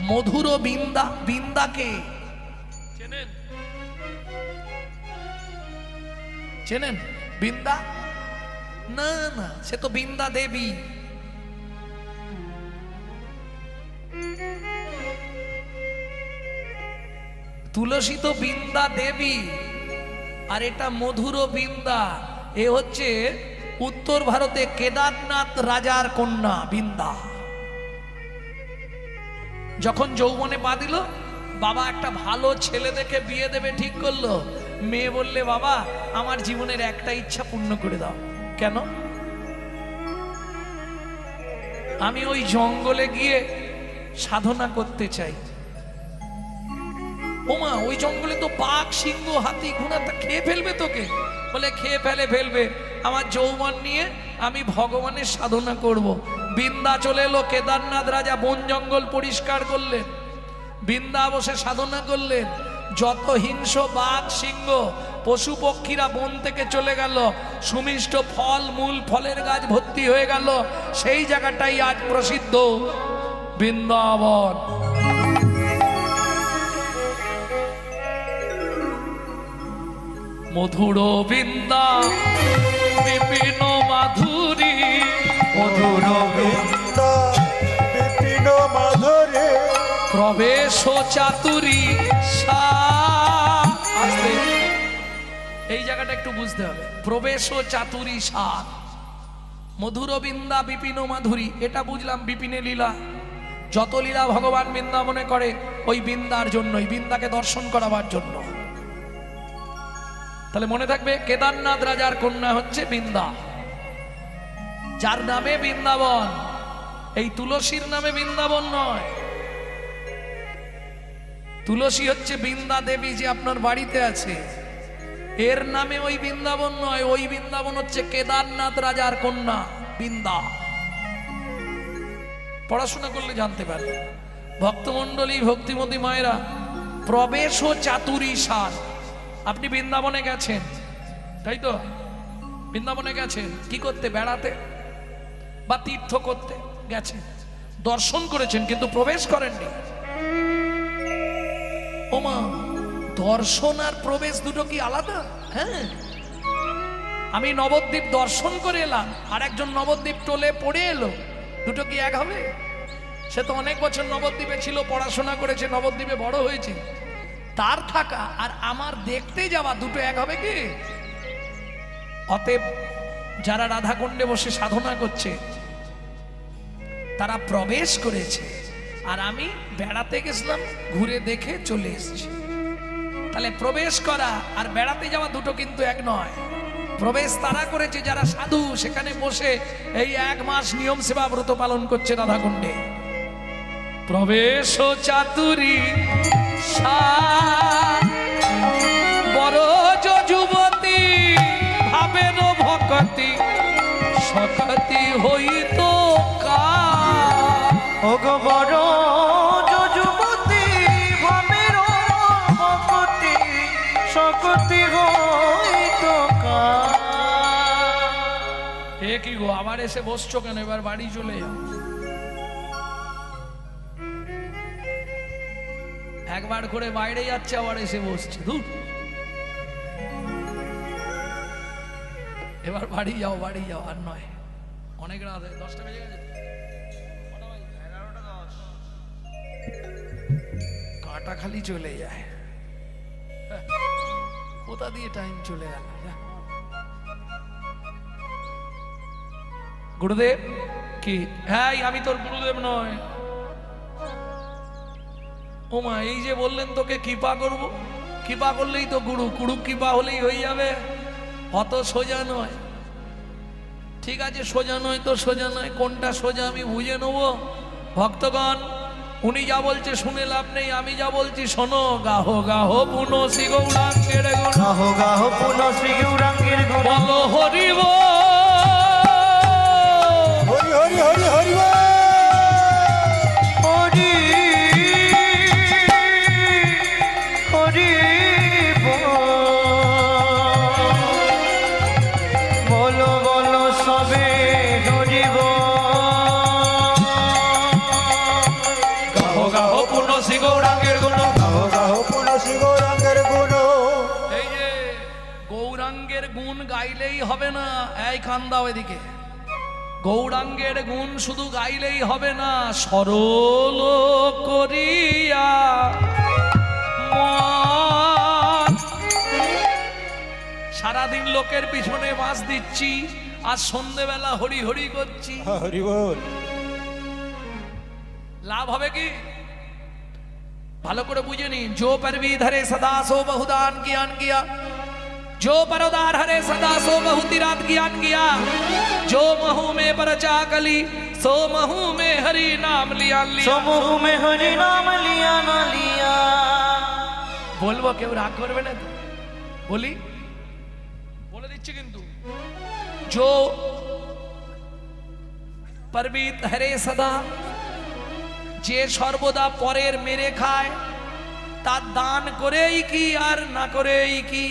মধুর বৃন্দা, বৃন্দাকে চেনেন? চেনেন বৃন্দা? না না, সে তো বৃন্দা দেবী। তুলসী তো বৃন্দা দেবী, আর এটা মধুর বৃন্দা। এ হচ্ছে উত্তর ভারতে কেদারনাথ রাজার কন্যা বৃন্দা। যখন যৌবনে পা দিল, বাবা একটা ভালো ছেলে দেখে বিয়ে দেবে ঠিক করলো। মেয়ে বললে, বাবা আমার জীবনের একটা ইচ্ছা পূর্ণ করে দাও। কেন? আমি ওই জঙ্গলে গিয়ে সাধনা করতে চাই। ওমা, ওই জঙ্গলে তো বাঘ, সিংহ, হাতি, ঘোড়া, তা খেয়ে ফেলবে তোকে। বলে, খেয়ে ফেলবে, আমার যৌবন নিয়ে আমি ভগবানের সাধনা করব। বৃন্দা চলে এলো। কেদারনাথ রাজা বন জঙ্গল পরিষ্কার করলেন, বৃন্দা বসে সাধনা করলেন। যত হিংস্র বাঘ, সিংহ, পশু পক্ষীরা বন থেকে চলে গেল। সুমিষ্ট ফল মূল, ফলের গাছ ভর্তি হয়ে গেল। সেই জায়গাটাই আজ প্রসিদ্ধ বৃন্দাবন। মধুর বৃন্দা বিপিন মাধুরী, মধুর বৃন্দা বিপিন মাধুরী, প্রবেশ চাতুরী। এই জায়গাটা একটু বুঝতে হবে। প্রবেশ চাতুরী সাত, মধুর বৃন্দা বিপিন মাধুরী, এটা বুঝলাম বিপিনে লীলা। যত লীলা ভগবান বৃন্দাবনে করে ওই বৃন্দার জন্যই, বৃন্দাকে দর্শন করাবার জন্য। তাহলে মনে থাকবে, কেদারনাথ রাজার কন্যা হচ্ছে বৃন্দা, যার নামে বৃন্দাবন। এই তুলসীর নামে বৃন্দাবন নয়। তুলসী হচ্ছে বৃন্দা দেবী, যে আপনার বাড়িতে আছে, এর নামে ওই বৃন্দাবন নয়। ওই বৃন্দাবন হচ্ছে কেদারনাথ রাজার কন্যা বৃন্দা। পড়াশোনা করলে জানতে পারবে। ভক্তমণ্ডলী, ভক্তিমতী মায়েরা, প্রবেশ ও চাতুরী সার। আপনি বৃন্দাবনে গেছেন, তাই তো? বৃন্দাবনে গেছেন কি করতে? বেড়াতে বা তীর্থ করতে গেছেন, দর্শন করেছেন, কিন্তু প্রবেশ করেননি। ওমা, দর্শন আর প্রবেশ দুটো কি আলাদা? হ্যাঁ, আমি নবদ্বীপ দর্শন করে এলাম, আর একজন নবদ্বীপ টোলে পড়ে এলো, দুটো কি এক হবে? সে তো অনেক বছর নবদ্বীপে ছিল, পড়াশোনা করেছে, নবদ্বীপে বড় হয়েছে। তার থাকা আর আমার দেখতে যাওয়া দুটো এক হবে কি? অতএব যারা রাধাকুণ্ডে বসে সাধনা করছে তারা প্রবেশ করেছে, আর আমি বেড়াতে গেছিলাম, ঘুরে দেখে চলে এসেছি। তাহলে প্রবেশ করা আর বেড়াতে যাওয়া দুটো কিন্তু এক নয়। প্রবেশ তারা করেছে যারা সাধু, সেখানে বসে এই 1 মাস নিয়ম সেবা ব্রত পালন করছে রাধাকুণ্ডে। প্রবেশ চাতুরী বড় যুবতী, ভাবের ভকতি সকতি হইত ওগো বড় যুবতী, ভাবের ভকতি সকতি হইত কার। এ কি গো, আবার এসে বসছো কেন? এবার বাড়ি চলে যাও। একবার করে বাইরে যাচ্ছে, আবার এসে বসছে। ধুর, এবার বাড়ি যাও, বাড়ি যাও। আর নয়, অনেক রাত, 10টা বেজে গেছে। কাটা খালি চলে যায়, কোথা দিয়ে টাইম চলে গেল। গুরুদেব কি? হ্যাঁ, আমি তোর গুরুদেব নয়। ওমা, এই যে বললেন তোকে কৃপা করব, কৃপা করলেই তো গুরু, গুরু কৃপা হলেই হয়ে যাবে, অত সোজা নয়। ঠিক আছে, সোজা নয় তো সোজা নয়, কোনটা সোজা আমি বুঝে নেব। ভক্তগণ, উনি যা বলছে শুনে লাভ নেই, আমি যা বলছি শোনো। গাহো গাহো পুনো শ্রী গৌরাঙ্গের গুণ, গাহো গাহো পুনো শ্রী গৌরাঙ্গের গুণ, বলো হরি বল, হরি হরি হরি হরি বল, হরি হরি বলো বলো সবে হরি বল। গাহো গাহো পুনঃ শ্রী গৌরাঙ্গের গুণ। গাহো গাহো পুনঃ শ্রী গৌরাঙ্গের গুণ। এই যে গৌরাঙ্গের গুণ গাইলেই হবে না, এই কান দাও এদিকে। গৌরাঙ্গের গুণ শুধু গাইলেই হবে না, সরল করিয়া মন। সারাদিন লোকের পিছনে বাস দিচ্ছি, আর সন্ধেবেলা হরি হরি করছি, হরি বল। লাভ হবে কি? ভালো করে বুঝে নি। जो परवीध हरे सदा सो बहुदान ज्ञान किया, जो परोदार हरे सदा सो बहुतिरात ज्ञान किया, जो महू में परचा कली सो महू में हरि नाम लिया लिया। সমূহ মে হরি নাম লিয়া না লিয়া। বলবো, কেউ রাগ করবে না তো? বলি, বলে দিচ্ছি কিন্তু। जो परवीध हरे सदा, যে সর্বদা পরের মেরে খায়, তার দান করেই কি আর না করেই কি।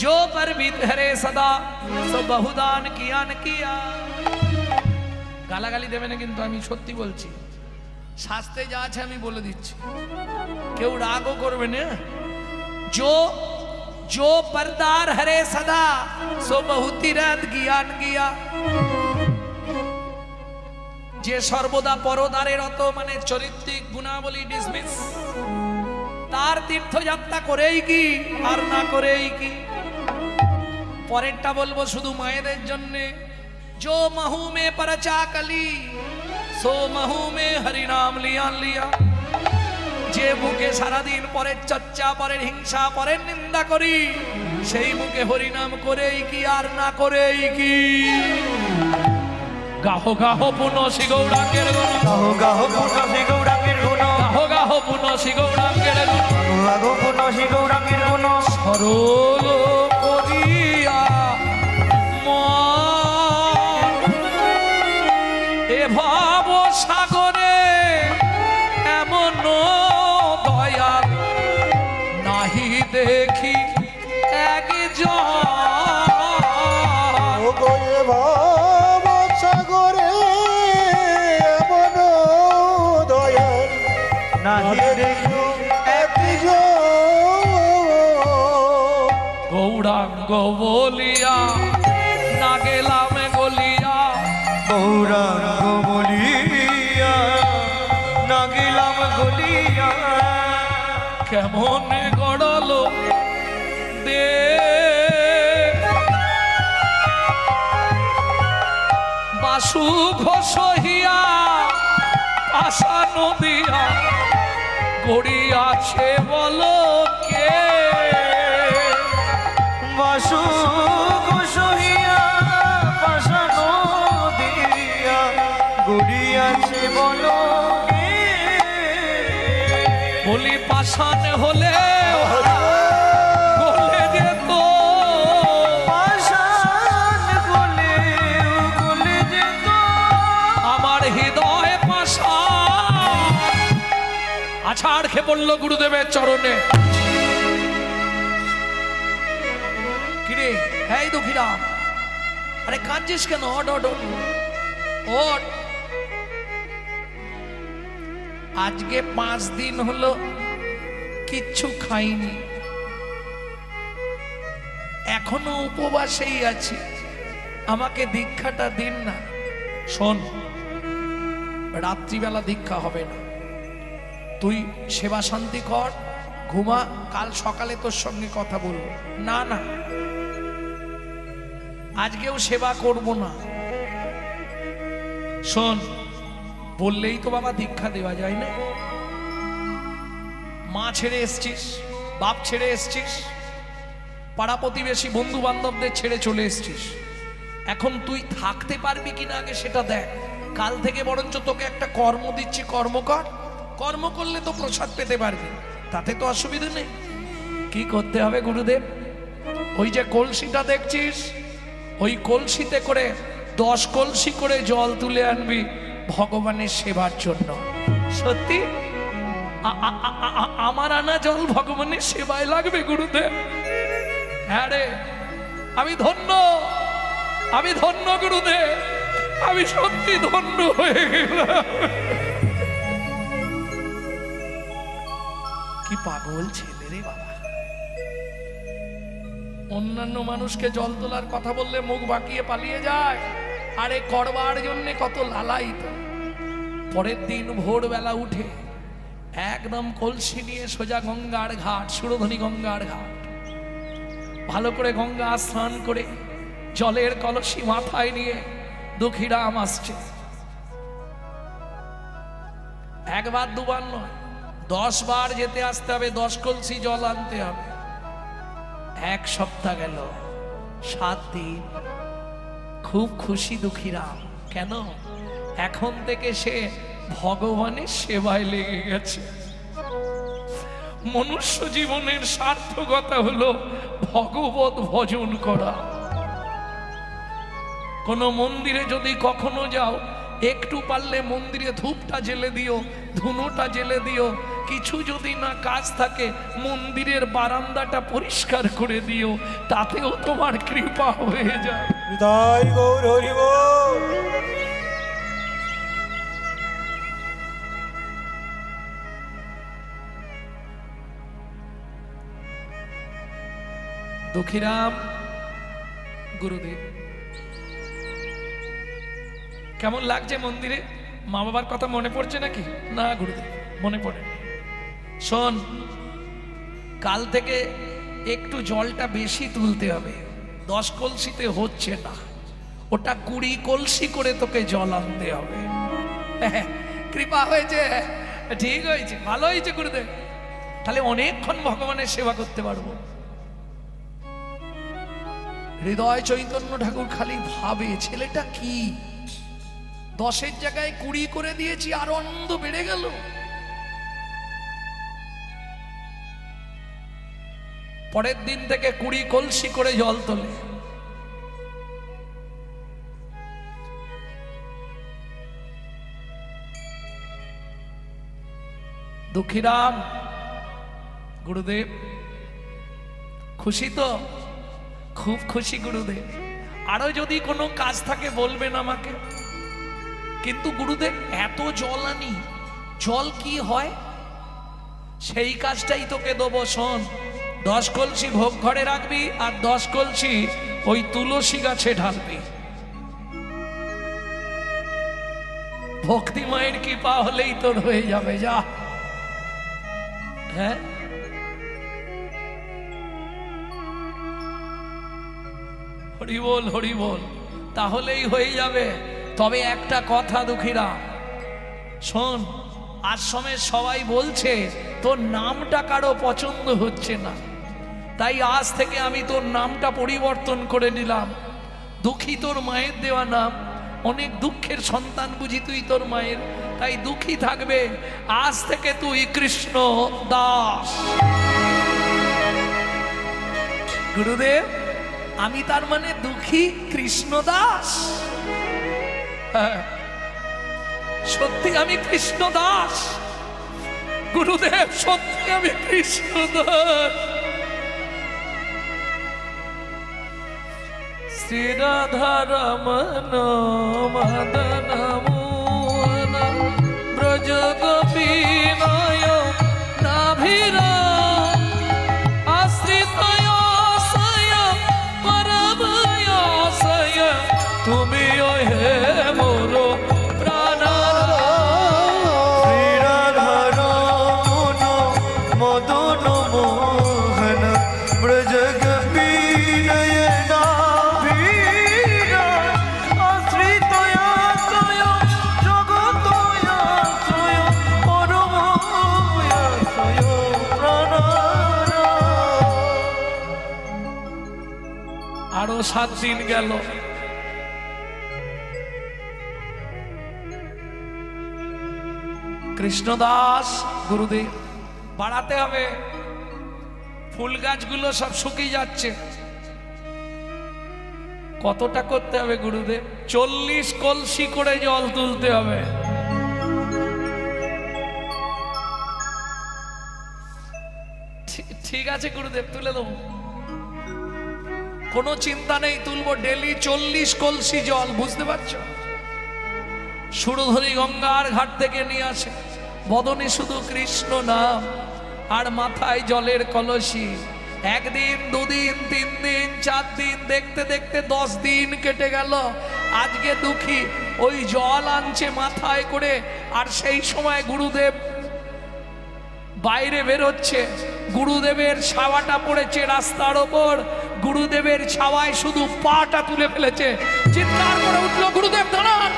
जो परवीत हरे सदा सो बहुदान कियान किया। গালাগালি দেবে না কিন্তু, আমি সত্যি বলছি। শাস্ত্রে যা আছে আমি বলে দিচ্ছি, কেউ রাগও করবে না। जो जो परदार हरे सदा सो बहुतिरत ज्ञान किया। যে সর্বদা পরদারের অত মানে চরিত্রিক গুণাবলী ডিসমিস, তার তীর্থযাত্রা করেই কি আর না করেই কি। পরেরটা বলবো শুধু মায়েদের জন্যে। जो महू में परचा कली सो महू में हरि नाम लिया लिया। যে মুখে সারাদিন পরের চর্চা, পরের হিংসা, পরের নিন্দা করি, সেই মুখে হরিনাম করেই কি আর না করেই কি। গাহো গাহো পুনঃ শ্রী গৌরাঙ্গের গুণ। গাহো গাহো পুনঃ শ্রী গৌরাঙ্গের গুণ। গাহো গাহো পুনঃ শ্রী গৌরাঙ্গের গুণ। গাহো গাহো পুনঃ শ্রী গৌরাঙ্গের গুণ। সরল করিয়া মন, এ ভাব সাগরে এমন দয়া নাহি দেখি একজন। ও গো এ ভাব সাগরে এমন দয়া নাহি দেখি একজন। গৌরাঙ্গ বলিয়া না গেলাম গলিয়া, গৌরাঙ্গ বলিয়া না গেলাম গলিয়া। কেমন গড়ল দে বাসু ঘোষহিয়া আশা নদিয়া গড়িয়াছে বলো কে। বাসু সহিয়া পাশানো দিয়া গড়িয়াছে বলো কে। বলি পাষাণ হলে গলে যেত, পাষাণ গলে গলে যেত। আমার হৃদয় পাষাণ। আছাড় খেয়ে পড়ল গুরুদেবের চরণে। কিরে এই দুঃখীরাম, আরে কাঁদছিস কেন? ওঠ ওঠ ওঠ, ওঠ। আজকে 5 দিন হলো কিচ্ছু খাইনি, এখনো উপবাসেই আছি, আমাকে দীক্ষাটা দিন না। শোন, রাত্রিবেলা দীক্ষা হবে না, তুই সেবা শান্তি কর, ঘুমা, কাল সকালে তোর সঙ্গে কথা বলবো। না না, আজকেও সেবা করব না। শোন, বললেই তো বাবা দীক্ষা দেওয়া যায় না। মা ছেড়ে এসছিস, বাপ ছেড়ে এসছিস, পাড়া প্রতিবেশী বন্ধু বান্ধবদের ছেড়ে চলে এসছিস, এখন তুই থাকতে পারবি কিনা আগে সেটা দেখ। কাল থেকে বরঞ্চ তোকে একটা কর্ম দিচ্ছি, কর্ম কর। কর্ম করলে তো প্রসাদ পেতে পারবি, তাতে তো অসুবিধা নেই। কি করতে হবে গুরুদেব? ওই যে কলসিটা দেখছিস, ওই কলসিতে করে 10 কলসি করে জল তুলে আনবি ভগবানের সেবার জন্য। সত্যি আমার আনা জল ভগবানের সেবায় লাগবে গুরুদেব। হ্যাঁ রে, আমি ধন্য, আমি ধন্য গুরুদেব, আমি সত্যি ধন্য হয়ে গেলাম। কি পাগল ছেলে রে বাবা। অন্যান্য মানুষকে জল তোলার কথা বললে মুখ বাঁকিয়ে পালিয়ে যায়, আরে করবার জন্য কত লালায়িত। পরের দিন ভোরবেলা উঠে একদম কলসি নিয়ে সোজা গঙ্গার ঘাট, সুরধনী গঙ্গার ঘাট, ভালো করে গঙ্গা স্নান করে জলের কলসি মাথায় নিয়ে দুঃখীরাম আসছে। একবার দুবার নয়, 10 বার যেতে আসতে হবে, 10 কলসি জল আনতে হবে। 1 সপ্তাহ গেল, 7 দিন। খুব খুশি দুঃখীরাম। কেন? এখন থেকে সে ভগবানের সেবায় লেগে গেছে। মনুষ্য জীবনের সার্থকতা হলো ভগবত ভজন করা। কোন মন্দিরে যদি কখনো যাও, একটু পারলে মন্দিরে ধূপটা জেলে দিও, ধুনোটা জেলে দিও। কিছু যদি না কাজ থাকে, মন্দিরের বারান্দাটা পরিষ্কার করে দিও, তাতেও তোমার কৃপা হয়ে যায়। হৃদয় গৌর হরি বল। দুঃখীরাম গুরুদেব, কেমন লাগছে মন্দিরে? মা বাবার কথা মনে পড়ছে নাকি? না গুরুদেব, মনে পড়ে। শোন, কাল থেকে একটু জলটা বেশি তুলতে হবে। 10 কলসিতে হচ্ছে না, ওটা 20 কলসি করে তোকে জল আনতে হবে। কৃপা হয়েছে, ঠিক হয়েছে, ভালো হয়েছে গুরুদেব। তাহলে অনেকক্ষণ ভগবানের সেবা করতে পারবো। হৃদয় চৈতন্য ঠাকুর খালি ভাবে, ছেলেটা কি 10-এর জায়গায় 20 করে দিয়েছি, আর আনন্দ বেড়ে গেল। পরের দিন থেকে 20 কলসি করে জল তোলে। দুঃখীরাম গুরুদেব খুশি তো? খুব খুশি গুরুদেব। আরো যদি কোনো কাজ থাকে বলবেন আমাকে। কিন্তু গুরুদেব, এত জল আনি, জল কি হয়? সেই কাজটাই তোকে দেবো। শোন, 10 কলসি ভোগ ঘরে রাখবি, আর 10 কলসি ওই তুলসী গাছে ঢালবি। ভক্তি মায়ের কৃপা হলেই তোর হয়ে যাবে। যা, হ্যাঁ, হরি বল, হরি বল, তাহলেই হয়ে যাবে। তবে একটা কথা দুঃখীরাম, শোন, আশ্রমের সবাই বলছে তোর নামটা কারো পছন্দ হচ্ছে না, তাই আজ থেকে আমি তোর নামটা পরিবর্তন করে নিলাম। দুঃখী তোর মায়ের দেওয়া নাম, অনেক দুঃখের সন্তান বুঝি তুই তোর মায়ের, তাই দুঃখী থাকবে। আজ থেকে তুই কৃষ্ণ দাস। গুরুদেব, আমি তার মানে দুঃখী কৃষ্ণ দাস? হ্যাঁ, সত্যি আমি কৃষ্ণ দাস। গুরুদেব, সত্যি আমি কৃষ্ণ দাস। শ্রী রাধা রমন মদন মোহন ব্রজ গোপী নয় নাভিরা আশ্রিতয় পরময় তুমি হে মোর প্রাণার। শ্রী রাধা রমন মদন মোহন ব্রজ গোপী নয়না ভীরা আশ্রিতয় জগতয় পরময় প্রাণারা। আরো 7 দিন গেল। কৃষ্ণদাস গুরুদেব, বাড়াতে হবে। ফুল গাছগুলো সব শুকিয়ে যাচ্ছে। কতটা করতে হবে গুরুদেব? 40 কলসি করে জল তুলতে হবে। ঠিক আছে গুরুদেব, তুলে দেবো, কোনো চিন্তা নেই, তুলবো। ডেলি 40 কলসি জল, বুঝতে পারছো? সুরধনী গঙ্গার ঘাট থেকে নিয়ে আসে, বদনে শুধু কৃষ্ণ নাম। আর মাথায় জলের কলসি। একদিন, দুদিন, 3 দিন, 4 দিন, দেখতে দেখতে 10 দিন কেটে গেল। আজকে দুঃখী ওই জল আনছে মাথায় করে, আর সেই সময় গুরুদেব বাইরে বেরোচ্ছে। গুরুদেবের ছাওয়াটা পড়েছে রাস্তার ওপর, গুরুদেবের ছাওয়ায় শুধু পাটা তুলে ফেলেছে। চিৎকার করে উঠলো, গুরুদেব দাঁড়ান।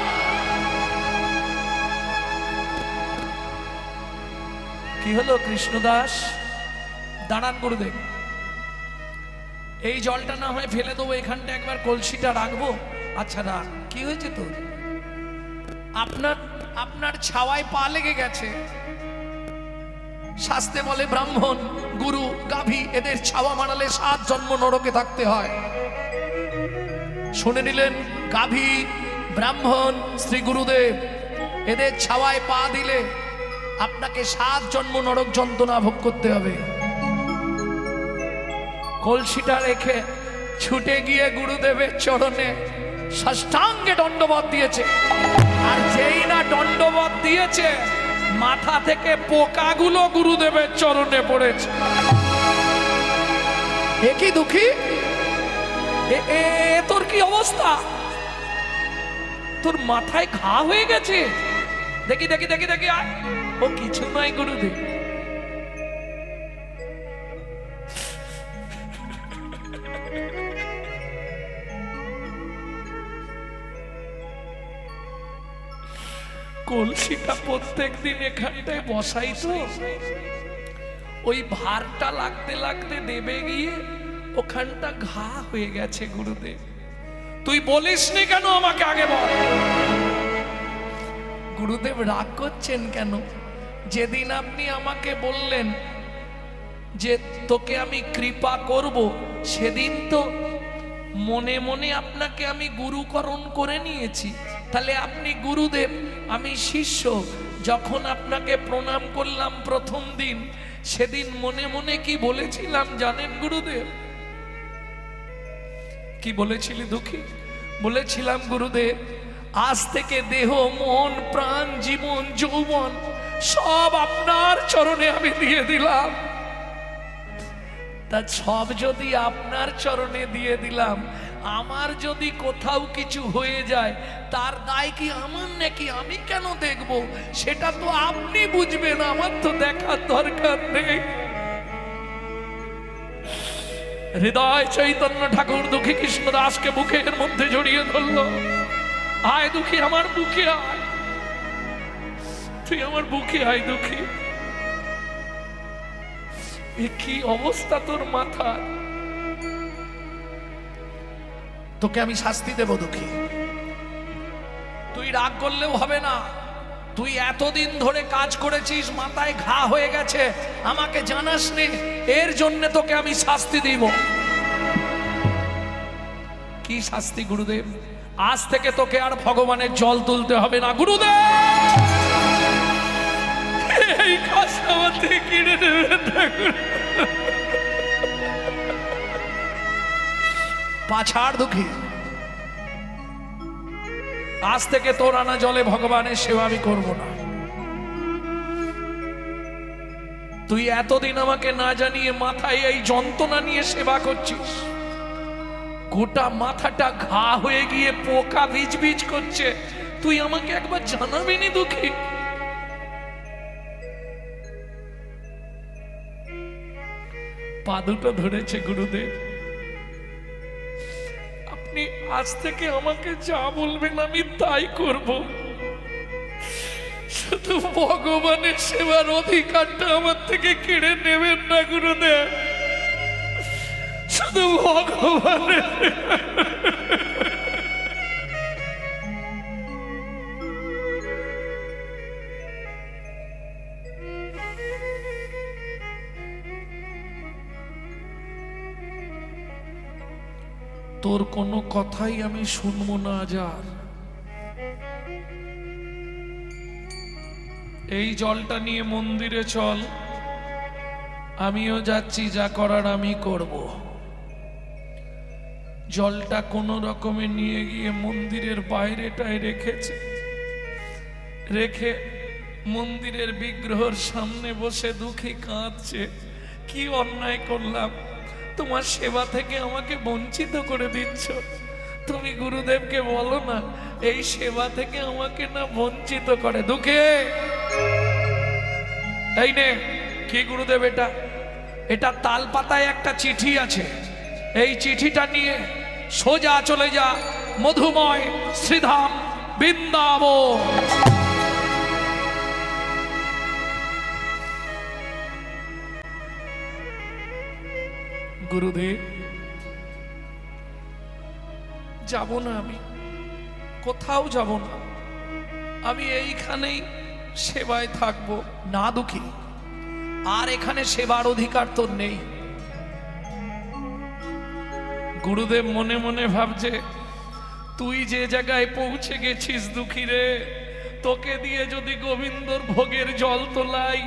কি হলো কৃষ্ণদাস? দাঁড়ান গুরুদেব, এই জলটা না হয় ফেলে দেবো, এখানটা একবার কলসিটা রাখবো। আচ্ছা রাখ। কি হয়েছে তোর? আপনার ছাওয়ায় পা লেগে গেছে। শাস্ত্রে বলে ব্রাহ্মণ, গুরু, গাভী এদের ছাওয়া মারালে 7 জন্ম নরকে থাকতে হয়। শুনে নিলেন? গাভী, ব্রাহ্মণ, শ্রী গুরুদেব এদের ছাওয়ায় পা দিলে আপনাকে 7 জন্ম নরক যন্ত্রণা ভোগ করতে হবে। কলসিটা রেখে ছুটে গিয়ে গুরুদেবের চরণে সাষ্টাঙ্গে দণ্ডবত দিয়েছে। আর যেই না দণ্ডবত দিয়েছে, মাথা থেকে পোকাগুলো গুরুদেবের চরণে পড়েছে। এ কি দুঃখী, তোর কি অবস্থা? তোর মাথায় ঘা হয়ে গেছে? দেখি দেখি দেখি দেখি, আয়। ও কিছু নয় গুরুদেব। কলসিটা প্রত্যেকদিন এখানটায় বসাই তো, ওই ভারটা লাগতে লাগতে দেবে গিয়ে ওখানটা ঘা হয়ে গেছে। গুরুদেব তুই বলিসনি কেন আমাকে আগে বল? গুরুদেব রাগ করছেন কেন? যেদিন আপনি আমাকে বললেন যে তোকে আমি কৃপা করব, সেদিন তো মনে মনে আপনাকে আমি গুরুকরণ করে নিয়েছি। তাহলে আপনি গুরুদেব, আমি শিষ্য। যখন আপনাকে প্রণাম করলাম প্রথম দিন, সেদিন মনে মনে কি বলেছিলাম জানেন গুরুদেব? কি বলেছিলি দুঃখী? বলেছিলাম গুরুদেব, আজ থেকে দেহ, মন, প্রাণ, জীবন, যৌবন সব আপনার চরণে আমি দিয়ে দিলাম। তা সব যদি আপনার চরণে দিয়ে দিলাম, আমার যদি কোথাও কিছু হয়ে যায়, তার দায় কি আমার নাকি? আমি কেন দেখব? সেটা তো আপনি বুঝবেন, আমার তো দেখার দরকার নেই। হৃদয় চৈতন্য ঠাকুর দুঃখী কৃষ্ণদাসকে বুকের মধ্যে জড়িয়ে ধরল। আয় দুঃখী, আমার বুকে আয়, তুই আমার বুকে আয় দুঃখী। কি অবস্থা তোর মাথা? তোকে আমি শাস্তি দেব দুঃখী। তুই রাগ করলেও হবে না। তুই এতদিন ধরে কাজ করেছিস, মাথায় ঘা হয়ে গেছে, আমাকে জানাসনি, এর জন্য তোকে আমি শাস্তি দিব। কি শাস্তি গুরুদেব? আজ থেকে তোকে আর ভগবানের জল তুলতে হবে না গুরুদেব। এই কাজটা আমার থেকে কিনে নেবেন না পাছাড় দুঃখী। আজ থেকে তোর আনা জলে ভগবানের সেবা আমি করব না। তুই এতদিন আমাকে না জানিয়ে মাথায় এই যন্ত্রণা নিয়ে সেবা করছিস। গোটা মাথাটা ঘা হয়ে গিয়ে পোকা বীজ বীজ করছে, তুই আমাকে একবার জানাবিনি দুঃখী? পা দুটো ধরেছে গুরুদেব। আপনি আজ থেকে আমাকে যা বলবেন আমি তাই করব। শুধু ভগবানের সেবার অধিকারটা আমার থেকে কেড়ে নেবেন না গুরুদেব। শুধু ভগবানের তোর কোনো কথাই আমি শুনবো না। যার এই জলটা নিয়ে মন্দিরে চল, আমিও যাচ্ছি, যা করার আমি করব। জলটা কোনো রকমে নিয়ে গিয়ে মন্দিরের বাইরেটায় রেখেছে, রেখে মন্দিরের বিগ্রহের সামনে বসে দুঃখী কাঁদছে। কি অন্যায় করলাম, তোমার সেবা থেকে আমাকে বঞ্চিত করে দিচ্ছ। তুমি গুরুদেবকে বলো না এই সেবা থেকে আমাকে না বঞ্চিত করে। দুঃখে এই নে, কি গুরুদেব এটা? এটা তাল পাতায় একটা চিঠি আছে, এই চিঠিটা নিয়ে সোজা চলে যা মধুময় শ্রীধাম বৃন্দাবন। গুরুদেব যাব না, আমি কোথাও যাব না, আমি এইখানেই সেবায় থাকবো। না দুঃখী, আর এখানে সেবার অধিকার তোর নেই। গুরুদেব মনে মনে ভাবছে তুই যে জায়গায় পৌঁছে গেছিস দুঃখী রে, তোকে দিয়ে যদি গোবিন্দর ভোগের জল তোলাই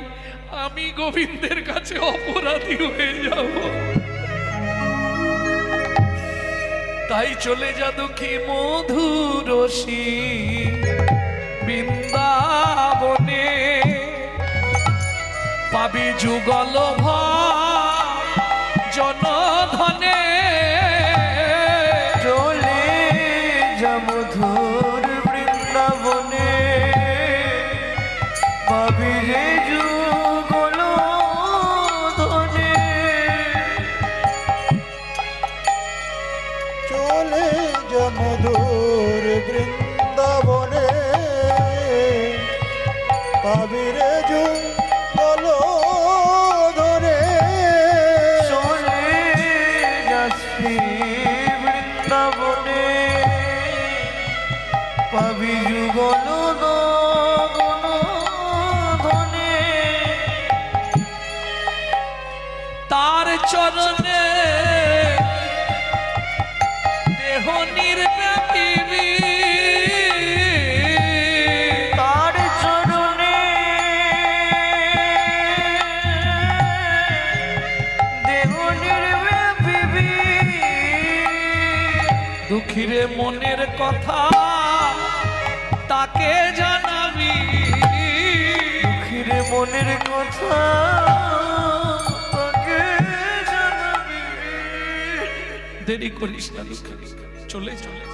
আমি গোবিন্দের কাছে অপরাধী হয়ে যাব। তাই চলে যা দুঃখী মধুরসী বৃন্দাবনে, পাবি যুগল জনধনে। চলে যা মধুর বৃন্দাবনে, পাবি রে যুগল ধনে। চলে যা মধুর বৃন্দাবনে, পাবি রে যুগল ধরে। চলে যা শ্রী বৃন্দাবনে, পাবি যুগল ধনে। তার চরণে দেহ নির্ব্যাপিবি, তার চরণে দেহ নির্ব্যাপিবি। দুঃখীরে মনের কথা তাকে জানাবি, দুঃখীরে মনের কথা তাকে জানাবি। দেরি করিস না দুঃখী, চলে চলে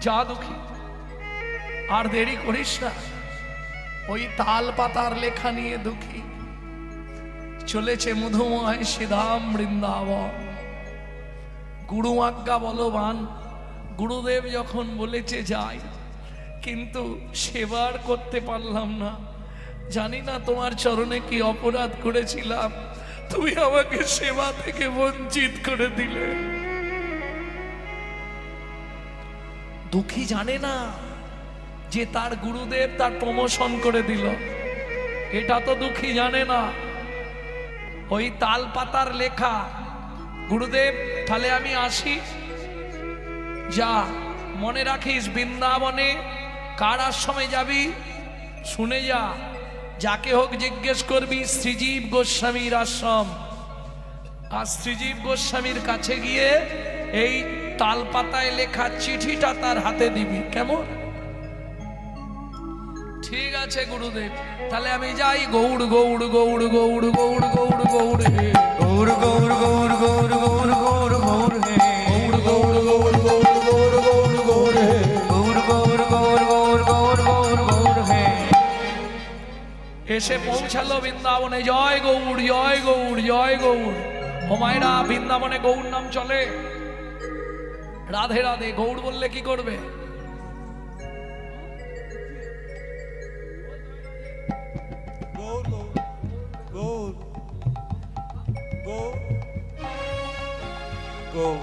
যা দুঃখী, আর দেরি করিস না। ওই তাল পাতার লেখা নিয়ে দুঃখী চলেছে মধুময় শ্রীধাম বৃন্দাবন। গুরু আজ্ঞা বলবান, গুরুদেব যখন বলেছে যাই, কিন্তু সেবার করতে পারলাম না। জানি না তোমার চরণে কি অপরাধ করেছিলাম, তুমি আমাকে সেবা থেকে বঞ্চিত করে দিলে। দুঃখী জানে না যে তার গুরুদেব তার প্রমোশন করে দিল, এটা তো দুঃখী জানে না। ওই তাল পাতার লেখা, গুরুদেব তাহলে আমি আসি, যা মনে রাখিস বৃন্দাবনে কার আশ্রমে যাবি শুনে যা, যাকে হোক জিজ্ঞেস করবি শ্রীজীব গোস্বামীর আশ্রম। আর শ্রীজীব গোস্বামীর কাছে গিয়ে এই তাল পাতায় লেখা চিঠিটা তার হাতে দিবি, কেমন? ঠিক আছে গুরুদেব, তাহলে আমি যাই। গৌড় গৌড় গৌড় গৌড় গৌড় গৌড় গৌড় হে, গৌর গৌর গৌর গৌর গৌর গৌর গৌর হে, গৌড় গৌড় গৌড় গৌড় গৌড় গৌড় গৌড় হে। গৌর গৌর গৌর গৌর গৌর গৌর গৌর হে। এসে পৌঁছালো বৃন্দাবনে। জয় গৌড় জয় গৌড় জয় গৌড়। হোমায়রা বৃন্দাবনে গৌড় নাম চলে। রাধে রাধে গৌড় বললে কি করবে? গৌর গৌর গৌর গৌর।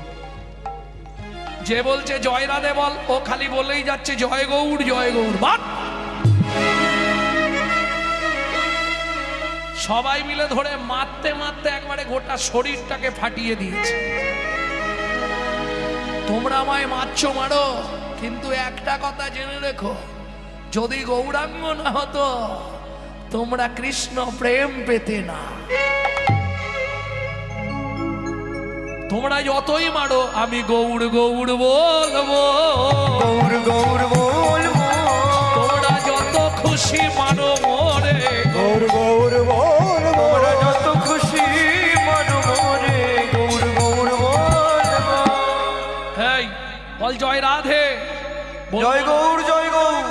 যে বলছে জয় রাধে বল, ও খালি বলেই যাচ্ছে জয় গৌড় জয় গৌড়। বাট! সবাই মিলে ধরে মারতে মারতে একবারে গোটা শরীরটাকে ফাটিয়ে দিয়েছে। তোমরা আমায় মারছো মারো, কিন্তু একটা কথা জেনে রেখো, যদি গৌরাঙ্গ না হতো তোমরা কৃষ্ণ প্রেম পেতে না। তোমরা যতই মারো আমি গৌড় গৌড় বলবো। গৌর গৌর বল জয় রাধে বল। জয় গৌর জয় গৌর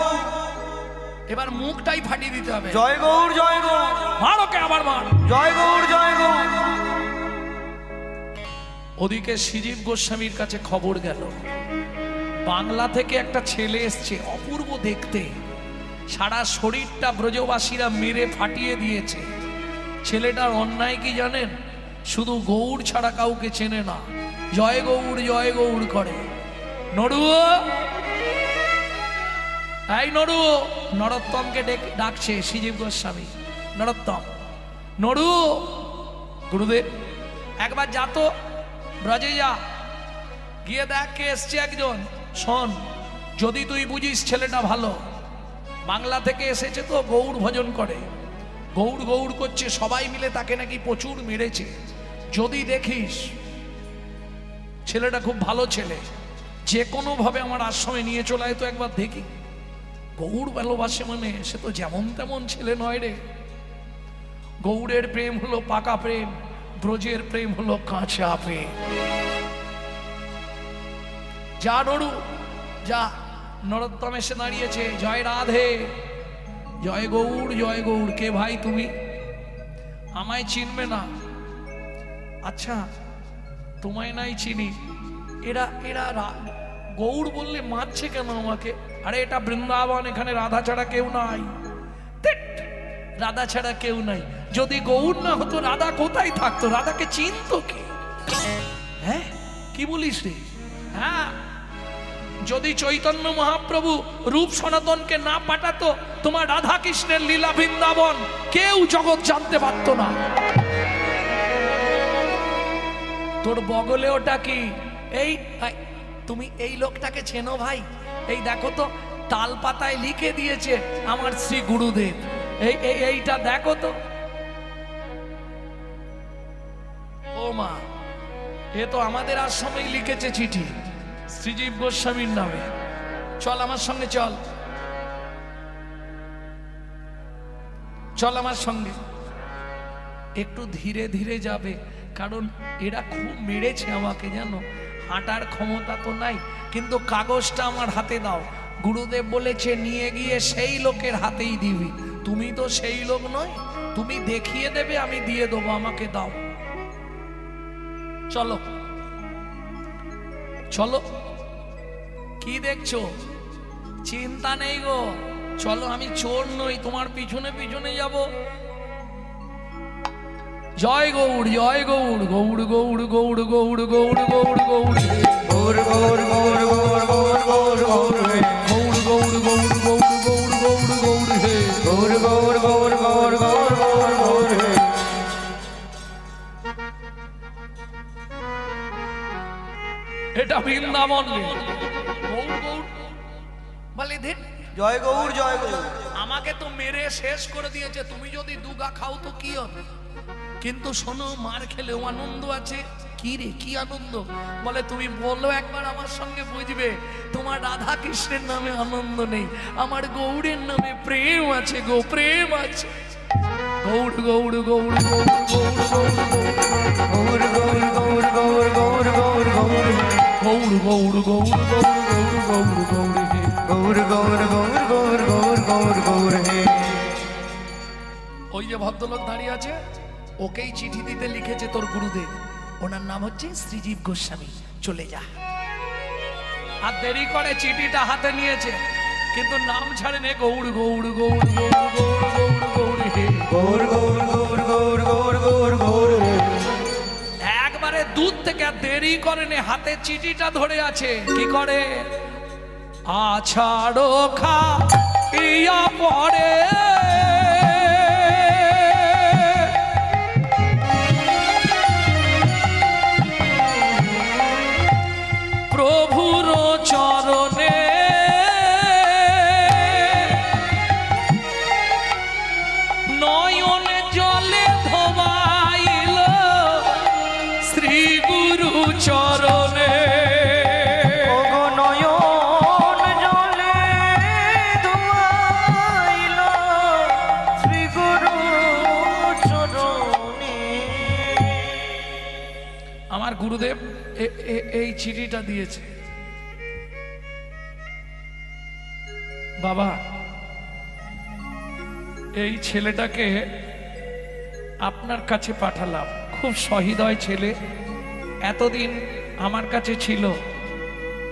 এবার মুখটাই ফাটিয়ে দিতে হবে। জয় গৌর জয় গৌর মারোকে আবার মার। জয় গৌর জয় গৌর। ওদিকে শ্রীজীব গোস্বামীর কাছে খবর গেল, বাংলা থেকে একটা ছেলে এসছে, অপূর্ব দেখতে, সারা শরীরটা ব্রজবাসীরা মেরে ফাটিয়ে দিয়েছে। ছেলেটার অন্যায় কি জানেন? শুধু গৌড় ছাড়া কাউকে চেনে না, জয় গৌড় করে। নড়ুও, এই নড়ুও, নরোত্তমকে ডাকছে শ্রীজীব গোস্বামী। নরোত্তম, নড়ু, গুরুদেব একবার যা তো ব্রজে যা, গিয়ে দেখ কে এসছে একজন। শোন, যদি তুই বুঝিস ছেলেটা ভালো, বাংলা থেকে এসেছে তো গৌড় ভজন করে, গৌড় করছে, সবাই মিলে তাকে নাকি প্রচুর মেরেছে। যদি দেখিস ছেলেটা খুব ভালো ছেলে, যে কোনো ভাবে আমার আশ্রমে নিয়ে চলে আয় তো একবার দেখি। গৌড় ভালোবাসে মানে সে তো যেমন তেমন ছেলে নয় রে। গৌড়ের প্রেম হলো পাকা প্রেম, ব্রজের প্রেম হলো কাঁচা প্রেম। যা নড়ু যা। নরোত্তম এসে দাঁড়িয়েছে, জয় রাধে, জয় গৌড়। কে ভাই তুমি? আমায় চিনবে না? আচ্ছা, তোমায় নাই চিনি। এরা গৌড় বললে মারছে কেন আমাকে? আরে এটা বৃন্দাবন, এখানে রাধা ছাড়া কেউ নাই। রাধা ছাড়া কেউ নাই। যদি গৌড় না হতো রাধা কোথায় থাকতো? রাধাকে চিনতো কে? হ্যাঁ, কি বলিস রে? হ্যাঁ, যদি চৈতন্য মহাপ্রভু রূপ সনাতনকে না পাঠাতো, তোমার রাধা কৃষ্ণের লীলা বৃন্দাবন কেউ জগৎ জানতে পারত না। তোর বগলে ওটা কি? এই তুমি এই লোকটাকে চেনো ভাই? এই দেখো তো, তাল পাতায় লিখে দিয়েছে আমার শ্রী গুরুদেব। এইটা দেখো তো। ও মা, এ তো আমাদের আশ্রমেই লিখেছে চিঠি শ্রীজীব গোস্বামীর নামে। চল আমার সঙ্গে, চল আমার সঙ্গে। একটু ধীরে ধীরে যাবে, কারণ এরা খুব মেরেছে আমাকে, জানো। হাঁটার ক্ষমতা তো নাই, কিন্তু কাগজটা আমার হাতে দাও। গুরুদেব বলেছে নিয়ে গিয়ে সেই লোকের হাতেই দিবি। তুমি তো সেই লোক নয়, তুমি দেখিয়ে দেবে, আমি দিয়ে দেবো, আমাকে দাও। চলো চলো, কি দেখছো? চিন্তা নেই গো, চলো। আমি চোর নই, তোমার পিছনে পিছনে যাব। জয় গৌড় গৌড় গৌড় গৌড় গৌড় গৌড় গৌড় গৌড় গৌড় গৌর গৌর গৌর গৌর গৌর গৌর গৌর হে। গৌড় গৌড় গৌড় গৌড় গৌড় গৌড় গৌড় হে। গৌর গৌর গৌর গৌর গৌর গৌর গৌর হে। এটা বৃন্দাবন রে। গৌড় গৌড় বলে দিন। জয় গৌর জয় গৌর। আমাকে তো মেরে শেষ করে দিয়েছে, তুমি যদি দুগা খাও তো কি হবে? কিন্তু শোনো, মার খেলেও আনন্দ আছে। কি রে, কি আনন্দ? বলে তুমি বলো একবার আমার সঙ্গে, বুঝবে। তোমার রাধা কৃষ্ণের নামে আনন্দ নেই, আমার গৌড়ের নামে প্রেম আছে গো, প্রেম আছে। গৌড় গৌড় গৌড় গৌড় গৌড় গৌড় গৌর গৌর গৌর গৌর গৌর গৌর হে। গৌড় গৌড় গৌড় গৌড় গৌড় গৌড় গৌড় হে। গৌর গৌর গৌর গৌর গৌর গৌর গৌর হে। ওই যে ভদ্রলোক দাঁড়িয়ে আছে, ওকেই চিঠি দিতে লিখেছে তোর গুরুদেব। ওনার নাম হচ্ছে শ্রীজীব গোস্বামী। চলে যা। আর দেরি করে চিঠিটা হাতে নিয়েছে, কিন্তু নাম ছাড়েনে। গৌড় গৌড় গৌড় গৌড় গৌড় গৌড় গৌড় হে। গৌর গৌর গৌর গৌর গৌর গৌর গৌর হে। একবারে দূর থেকে, দেরি করেনি, হাতে চিঠিটা ধরে আছে। কি করে? আছাড়ো খা ইয়া পড়ে প্রভুর চরণে নয়ন জলে ধোবাইল শ্রী গুরু চরণে। ওগো নয়ন জলে ধোয়াইল শ্রী গুরু চরণে। আমার গুরুদেব এই চিঠিটা দিয়েছে। বাবা, এই ছেলেটাকে আপনার কাছে পাঠালাম, খুব সহৃদয় ছেলে, এতদিন আমার কাছে ছিল,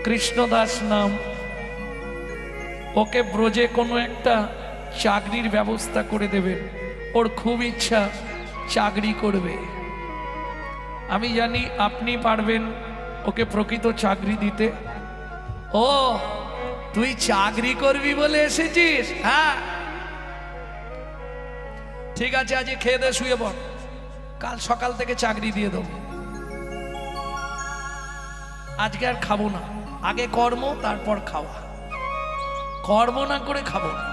কৃষ্ণদাস নাম। ওকে ব্রজে কোনো একটা চাকরির ব্যবস্থা করে দেবেন, ওর খুব ইচ্ছা চাকরি করবে। আমি জানি আপনি পারবেন ওকে প্রকৃত চাকরি দিতে। ও, তুই চাকরি করবি বলে এসেছিস? হ্যাঁ, ঠিক আছে, আজ খেয়ে দে, শুয়ে পড়, কাল সকাল থেকে চাকরি দিয়ে দেবো। আজকে আর খাবো না, আগে কর্ম তারপর খাওয়া। কর্ম না করে খাবো না,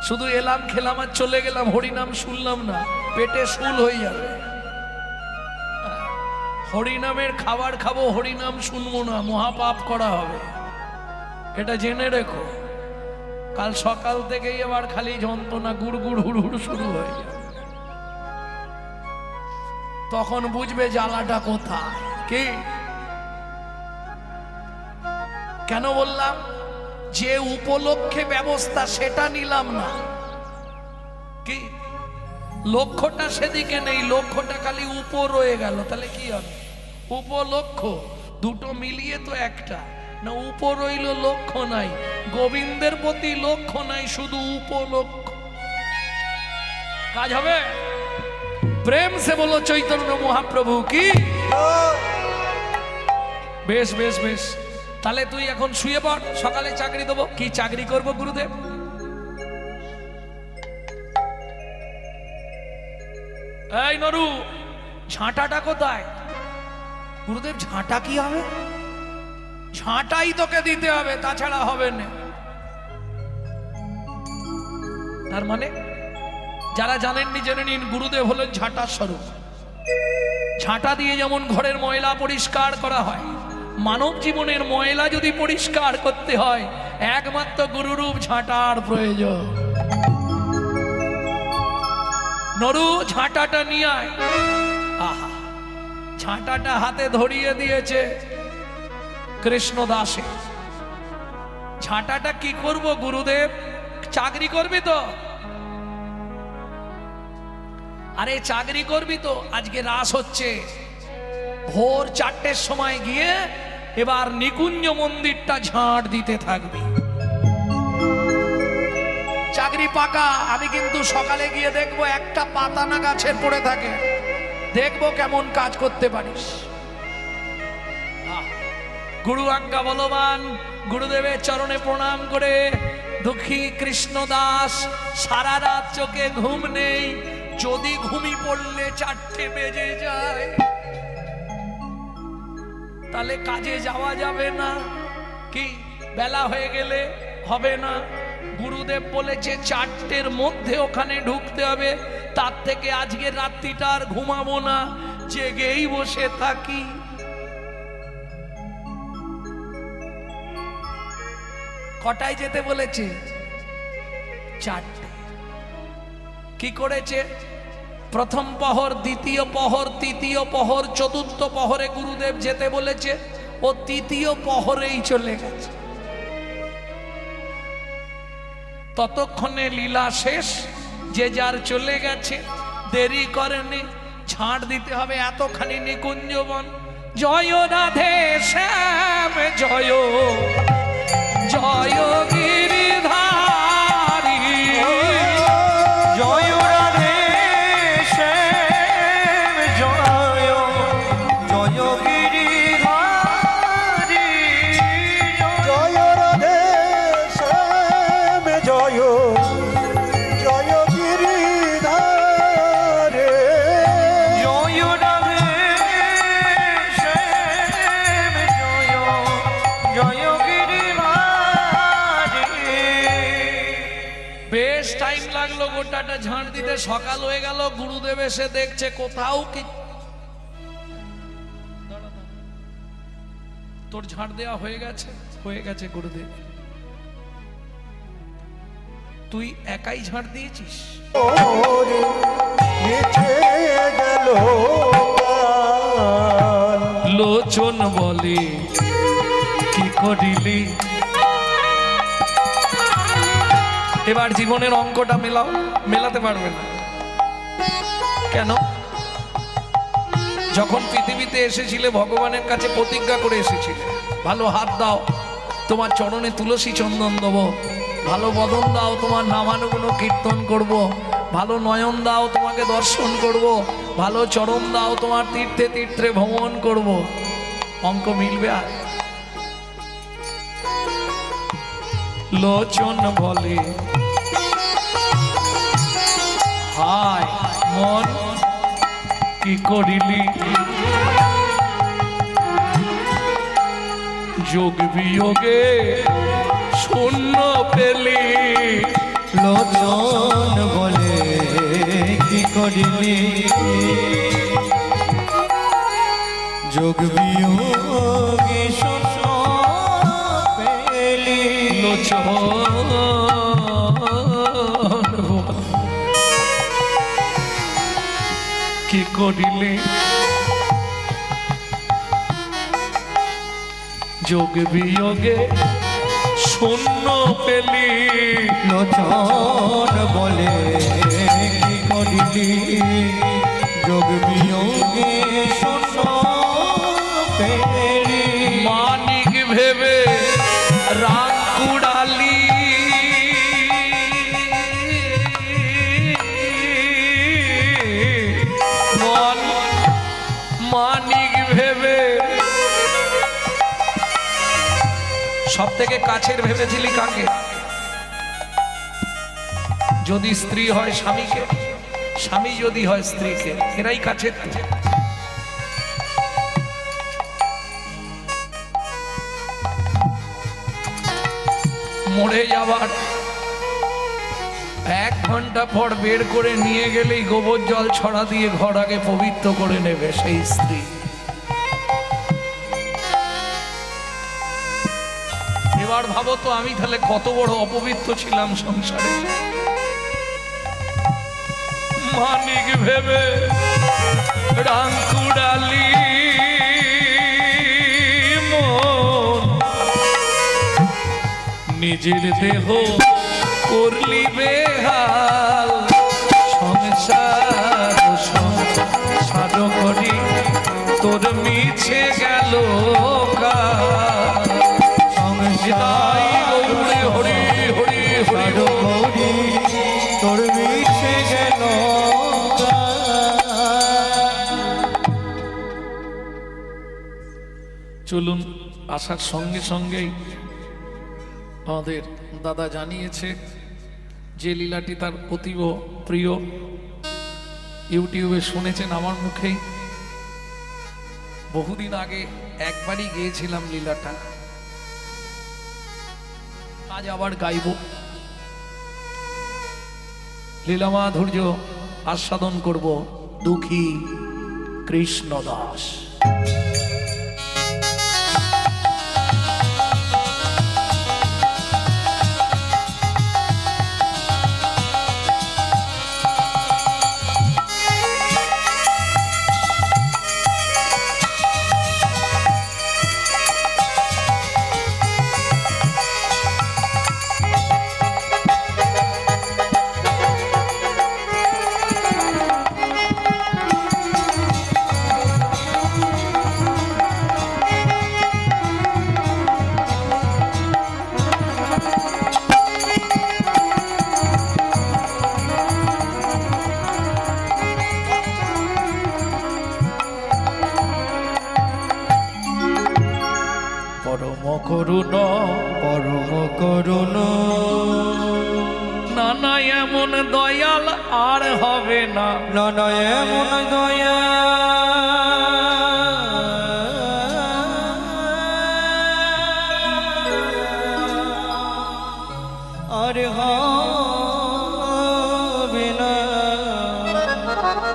শুধু এলাম খেলাম আর চলে গেলাম, হরিনাম শুনলাম না, পেটে শুল হয়ে যাবে। হরিনামের খাবার খাবো, হরিনাম শুনবো না, মহাপাপ করা হবে, এটা জেনে রেখো। কাল সকাল থেকেই আবার খালি যন্ত্রণা, গুড় গুড় হুড় হুড় শুরু হয়ে যাবে, তখন বুঝবে জ্বালাটা কোথায়। কি কেন বললাম? যে উপলক্ষে ব্যবস্থা সেটা নিলাম না, কি লক্ষ্যটা সেদিকে নেই, লক্ষ্যটা খালি উপর রয়ে গেল, তাহলে কি হবে? উপলক্ষ দুটো মিলিয়ে তো একটা না, উপর রইল, লক্ষ্য নাই, গোবিন্দের প্রতি লক্ষ্য নাই, শুধু উপলক্ষ। কাজ হবে? প্রেম সে বলো চৈতন্য মহাপ্রভু কি। বেশ বেশ বেশ, তাহলে তুই এখন শুয়ে পড়, সকালে চাকরি দেবো। কি চাকরি করব গুরুদেব? এই নরু, ঝাঁটাটা কোথায়? গুরুদেব ঝাঁটা কি হবে? ঝাঁটাই তোকে দিতে হবে, তাছাড়া হবে না। তার মানে যারা জানেননি জেনে নিন, গুরুদেব হলেন ঝাঁটার স্বরূপ। ঝাঁটা দিয়ে যেমন ঘরের ময়লা পরিষ্কার করা হয়, মানব জীবনের ময়লা যদি পরিষ্কার করতে হয়, একমাত্র গুরুরূপ ঝাঁটার প্রয়োজন। নরু, ঝাঁটাটা নিয়ে আয়। আহা, ঝাঁটাটা হাতে ধরিয়ে দিয়েছে কৃষ্ণদাসে। ঝাঁটাটা কি করব গুরুদেব? চাকরি করবি তো? আরে চাকরি করবি তো, আজকে রাস হচ্ছে, ভোর 4টের সময় গিয়ে এবার নিকুঞ্জ মন্দিরটা ঝাঁট দিতে থাকবি। চাকরি পাকা। আমি কিন্তু সকালে গিয়ে দেখবো একটা পাতা না গাছের পড়ে থাকে, দেখবো কেমন কাজ করতে পারিস। গুরু আজ্ঞা বলবান, গুরুদেবের চরণে প্রণাম করে দুঃখী কৃষ্ণদাস সারা রাত চোখে ঘুম নেই। যদি ঘুমি পড়লে 4টে বেজে যায়, তাহলে কাজে যাওয়া যাবে না। কি বেলা হয়ে গেলে হবে না। গুরুদেব বলেছে 4টের মধ্যে ওখানে ঢুকতে হবে, তার থেকে আজকে রাত্রিটা আর ঘুমাবো না, জেগেই বসে থাকি। কটায় যেতে বলেছে? 4টে। কি করেছে? প্রথম প্রহর, দ্বিতীয় প্রহর, তৃতীয় প্রহর, চতুর্থ প্রহরে গুরুদেব যেতে বলেছে, ও তৃতীয় প্রহরেই চলে গেছে। ততক্ষণে লীলা শেষ, যে যার চলে গেছে, দেরি করেনি। ঝাঁট দিতে হবে এতখানি নিকুঞ্জবন। জয় রাধে শ্যাম জয়, জয় গিরিধারী, জয় রাধে শ্যাম জয়, জয় গিরিধারী, জয় রাধে শ্যাম জয়, জয় গিরিধারে, জয় রাধে শ্যাম জয়, জয় গিরিধারী। বেশ টাইম লাগলো গোটাটা ঝাঁট দিতে, সকাল হয়ে গেল। গুরুদেব এসে দেখছে কোথাও কি। তোর ঝাঁট দেওয়া হয়ে গেছে? হয়ে গেছে গুরুদেব। তুই একাই ঝাঁট দিয়েছিস? ওরে মিছে গেল কাল। লোচন বলে কি করিলি? এবার জীবনের অঙ্কটা মেলাও, মেলাতে পারবে না। কেন? যখন পৃথিবীতে এসেছিলে ভগবানের কাছে প্রতিজ্ঞা করে এসেছিলে, ভালো হাত দাও তোমার চরণে তুলসী চন্দন দেবো, ভালো বদন দাও তোমার নামানুগুণ কীর্তন করব, ভালো নয়ন দাও তোমাকে দর্শন করব, ভালো চরণ দাও তোমার তীর্থে তীর্থে ভ্রমণ করব। অঙ্ক মিলবে? আর লোচন বলে হায় মন কি করিলি, যোগ বিয়োগে শূন্য পেলি। লোচন বলে কি করিলি, যোগ বিয়োগে শূন্য পেলি। লোচন কি করিলি, যোগ বিয়োগে শূন্য পেলি। লোচন বলে কি করিলি, যোগ বিয়োগে শূন্য পেলি। মানিক ভেবে রাগ কুড়ালি, মন মানিক ভেবে সব থেকে কাছের ভেবেছিলি কাকে? যদি স্ত্রী হয় স্বামীকে, স্বামী যদি হয় স্ত্রীকে, এরাই কাছের। মরে যাবার 1 ঘন্টা পর বের করে নিয়ে গেলেই গোবর জল ছড়া দিয়ে ঘর আগে পবিত্র করে নেবে সেই স্ত্রী। এবার ভাবো তো আমি তাহলে কত বড় অপবিত্র ছিলাম সংসারে। মানিক ভেবে রাঙ্কুড়ালি মন, নিজের দেহ করলি বেহাল। সংসার সংসার করি তোর মিছে গেল কাল। সংসার হরি হরি হরি হরি তোর মিশে গেল। চলুন, আসার সঙ্গে সঙ্গেই আমাদের দাদা জানিয়েছে যে লীলাটি তার অতীব প্রিয়। ইউটিউবে শুনেছেন আমার মুখেই, বহুদিন আগে একবারই গেয়েছিলাম লীলাটা, আজ আবার গাইব। লীলা মাধুর্য আস্বাদন করব দুঃখী কৃষ্ণদাস। পরম করুণ পরম করুণ নানা এমন দয়াল আর হবে না। নানা এমন দয়া আর হবে না।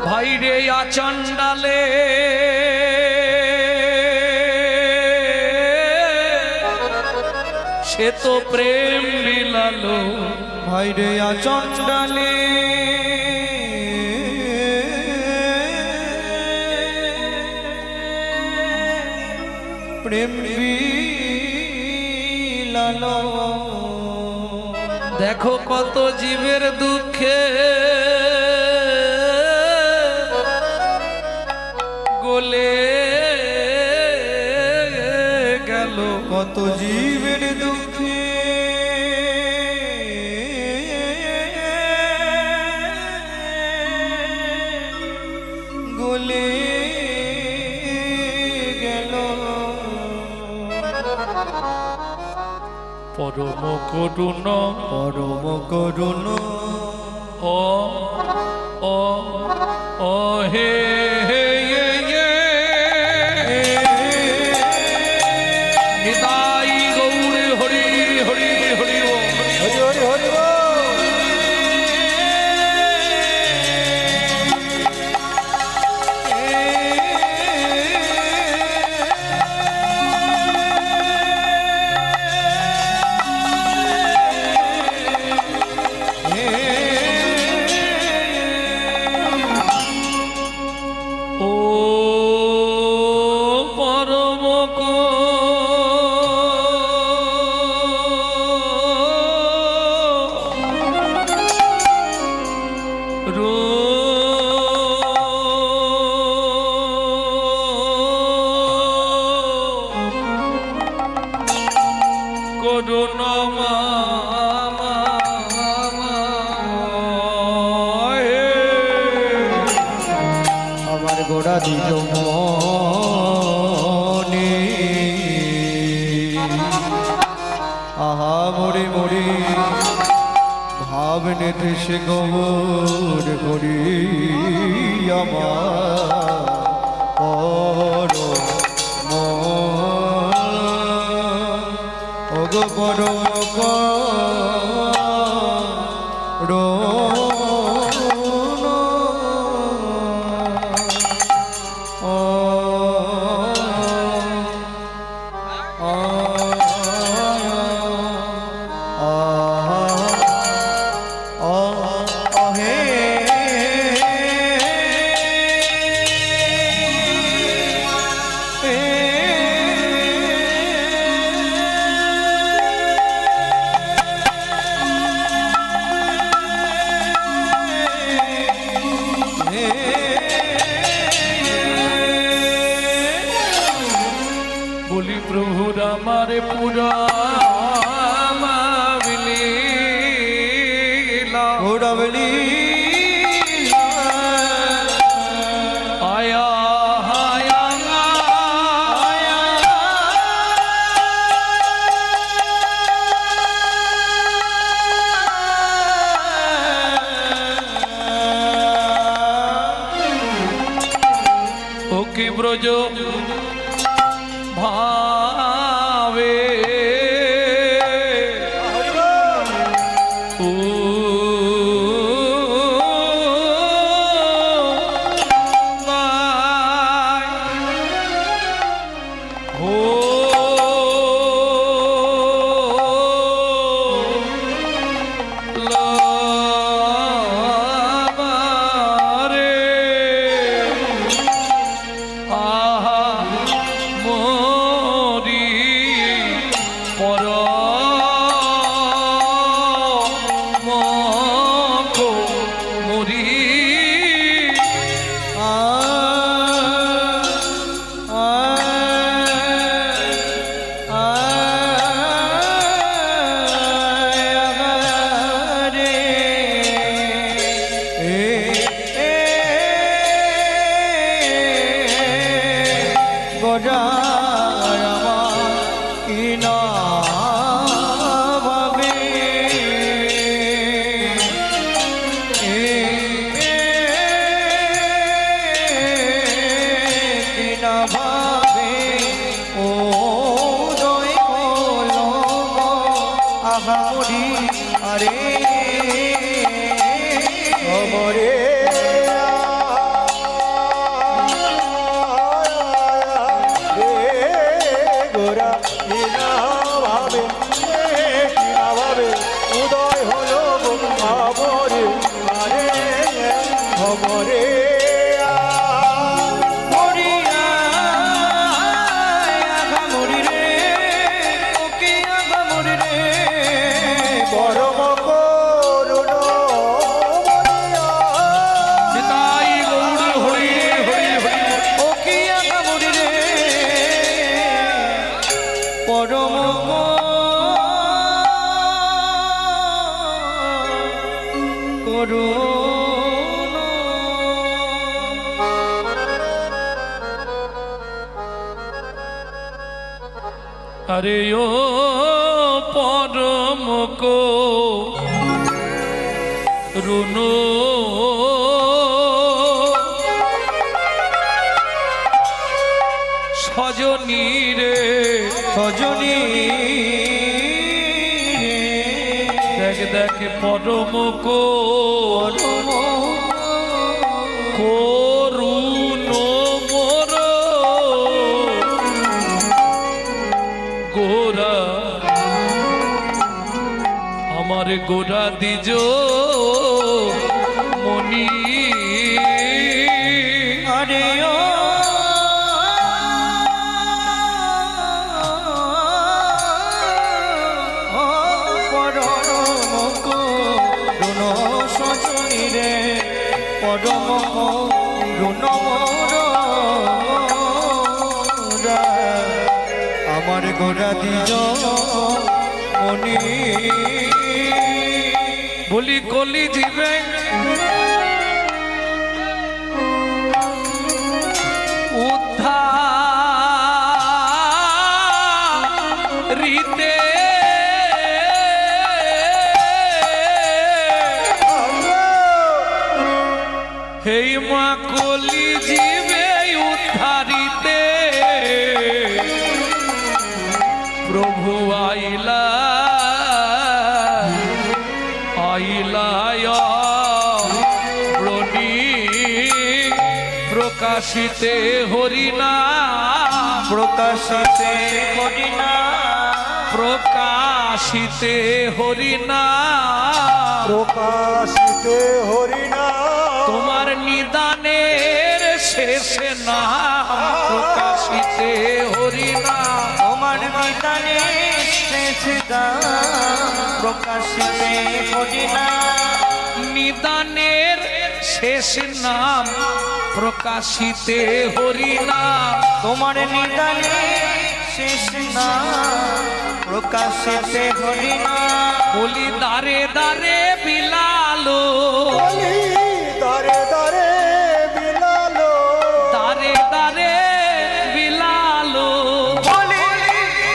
ভাই রে আচণ্ডালে সে তো প্রেম বিলালো। ভাই রে আচণ্ডালে প্রেম বিলালো। দেখো কত জীবের দুঃখে গলে গেল, কত জীবের দুঃখে গলে গেল, পরম করুণ পরম করুণ ও ও ও হে হে য়ে য়ে। নিতাই গৌরে হরি হরি হরি ও হরি হরি হরি বল। ও পরম করুণ আমার গোড়া দিল মনে, আহা মরে মরে ভাবনে দেশে গৌর করি আমার ওগো বড় বলি প্রভুর আমার পুরা ঘোড়াবলি আয়া হায়া ও কি ব্রজ ভাবে ও পরম করুণ আরে ও পরম করুণ সজনী রে সজনী দেখ দেখ পরম করুণ মোর গোরা আমার গোরা দিজ মনি আরে ও পরম করুণ সজনী রে পরম করুণ মোর আমার গোরা দিজ মনি বলি কলি জীবে উদ্ধারিতে হেই মা কলি জীবে উদ্ধারিতে প্রভু আইলা আইলায় ব্রণী প্রকাশিতে হরিনা প্রকাশিতে হরিনা প্রকাশিতে হরিনা প্রকাশিতে হরিনা তোমার নিদানের শেষে নাম প্রকাশিতে হরিনা তোমার নিদানে প্রকাশিতে হরিনা নিদানের শেষ নাম প্রকাশিতে হরিনা তোমার নিদানে শেষ নাম প্রকাশিতে হরিনা বলি দারে দারে বিলালো বলি দারে দারে বিলালো দারে দারে বিলালো বলি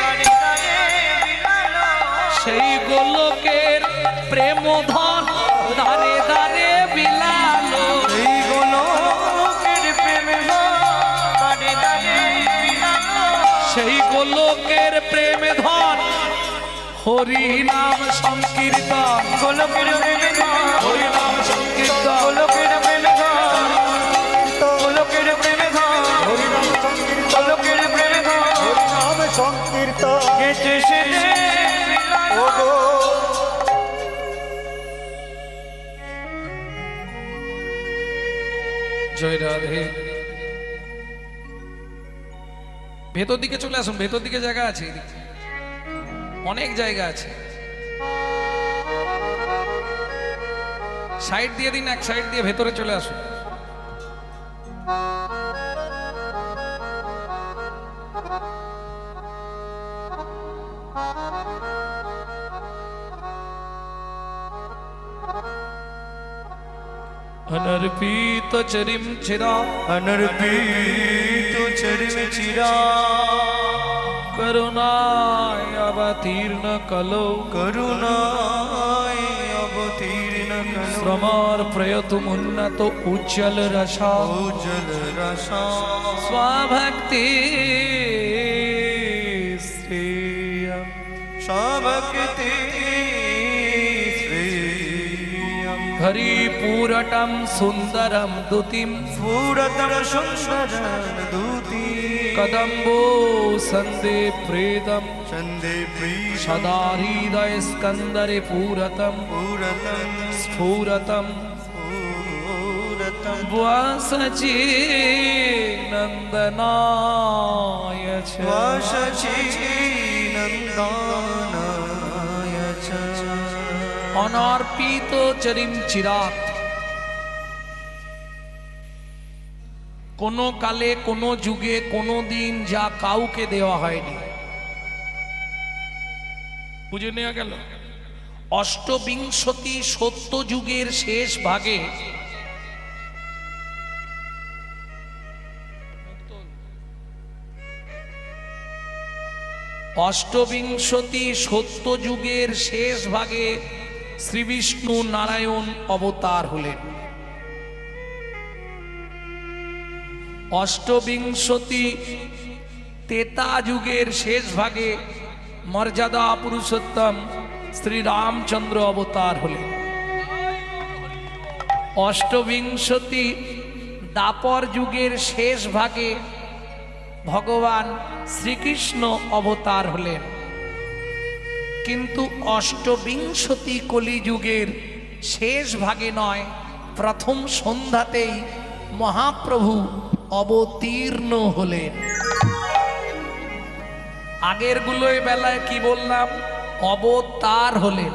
দারে দারে বিলালো সেই গোলকের প্রেম ধন দারে দারে বিলালো এই গোলকের প্রেমে দারে দারে বিলালো সেই গোলকের প্রেম ধন হরি নাম সংকীর্তন গোলকের প্রেমে হরি নাম সংকীর্তন গোলকের প্রেমে গোলকের প্রেমে হরিনাম সংকীর্তন গোলকের প্রেমে হরিনাম সংকীর্তন গেছে সে ওগো জয় রাধে ভেতর দিকে চলে আসুন ভেতর দিকে জায়গা আছে এদিকে। অনেক জায়গা আছে সাইড দিয়ে দিন এক সাইড দিয়ে ভেতরে চলে আসুন अनर्पित चरिम चिरा अनर्पित चरिम चिरा करुणाय अवतीर्ण कलो करुणाय अवतीर्ण कलो समर्पयतुमुन्नत उज्ज्वल रसा उज्जल रसा स्वभक्ति श्रेयम् शाभक्ति हरिपूरटं सुन्दरं दुतिं स्फुरतं सुन्दरं दूती कदम्बो सन्दे प्रेदं चन्दे प्रिय सदा हृदय स्कन्दरे पूरतं पूरतं स्फुरतं स्फुरतं वासचे नन्दनाय च वासचि नन्दानाय च অনর্পিত চরিম চিরাত কোনো কালে কোনো যুগে কোনো দিন যা কাউকে দেওয়া হয়নি বুঝে নেওয়া গেল অষ্টবিংশতি সত্য যুগের শেষ ভাগে অষ্টবিংশতি সত্য যুগের শেষ ভাগে শ্রী বিষ্ণু নারায়ণ অবতার হলেন। অষ্টবিংশতি তেতা যুগের শেষ ভাগে মর্যাদা পুরুষোত্তম শ্রী রামচন্দ্র অবতার হলেন। অষ্টবিংশতি দাপর যুগের শেষ ভাগে ভগবান শ্রীকৃষ্ণ অবতার হলেন। কিন্তু অষ্টবিংশতি কলিযুগের শেষ ভাগে নয়, প্রথম সন্ধ্যাতেই মহাপ্রভু অবতীর্ণ হলেন। আগের গুলোয় বেলায় কি বললাম? অবতার হলেন।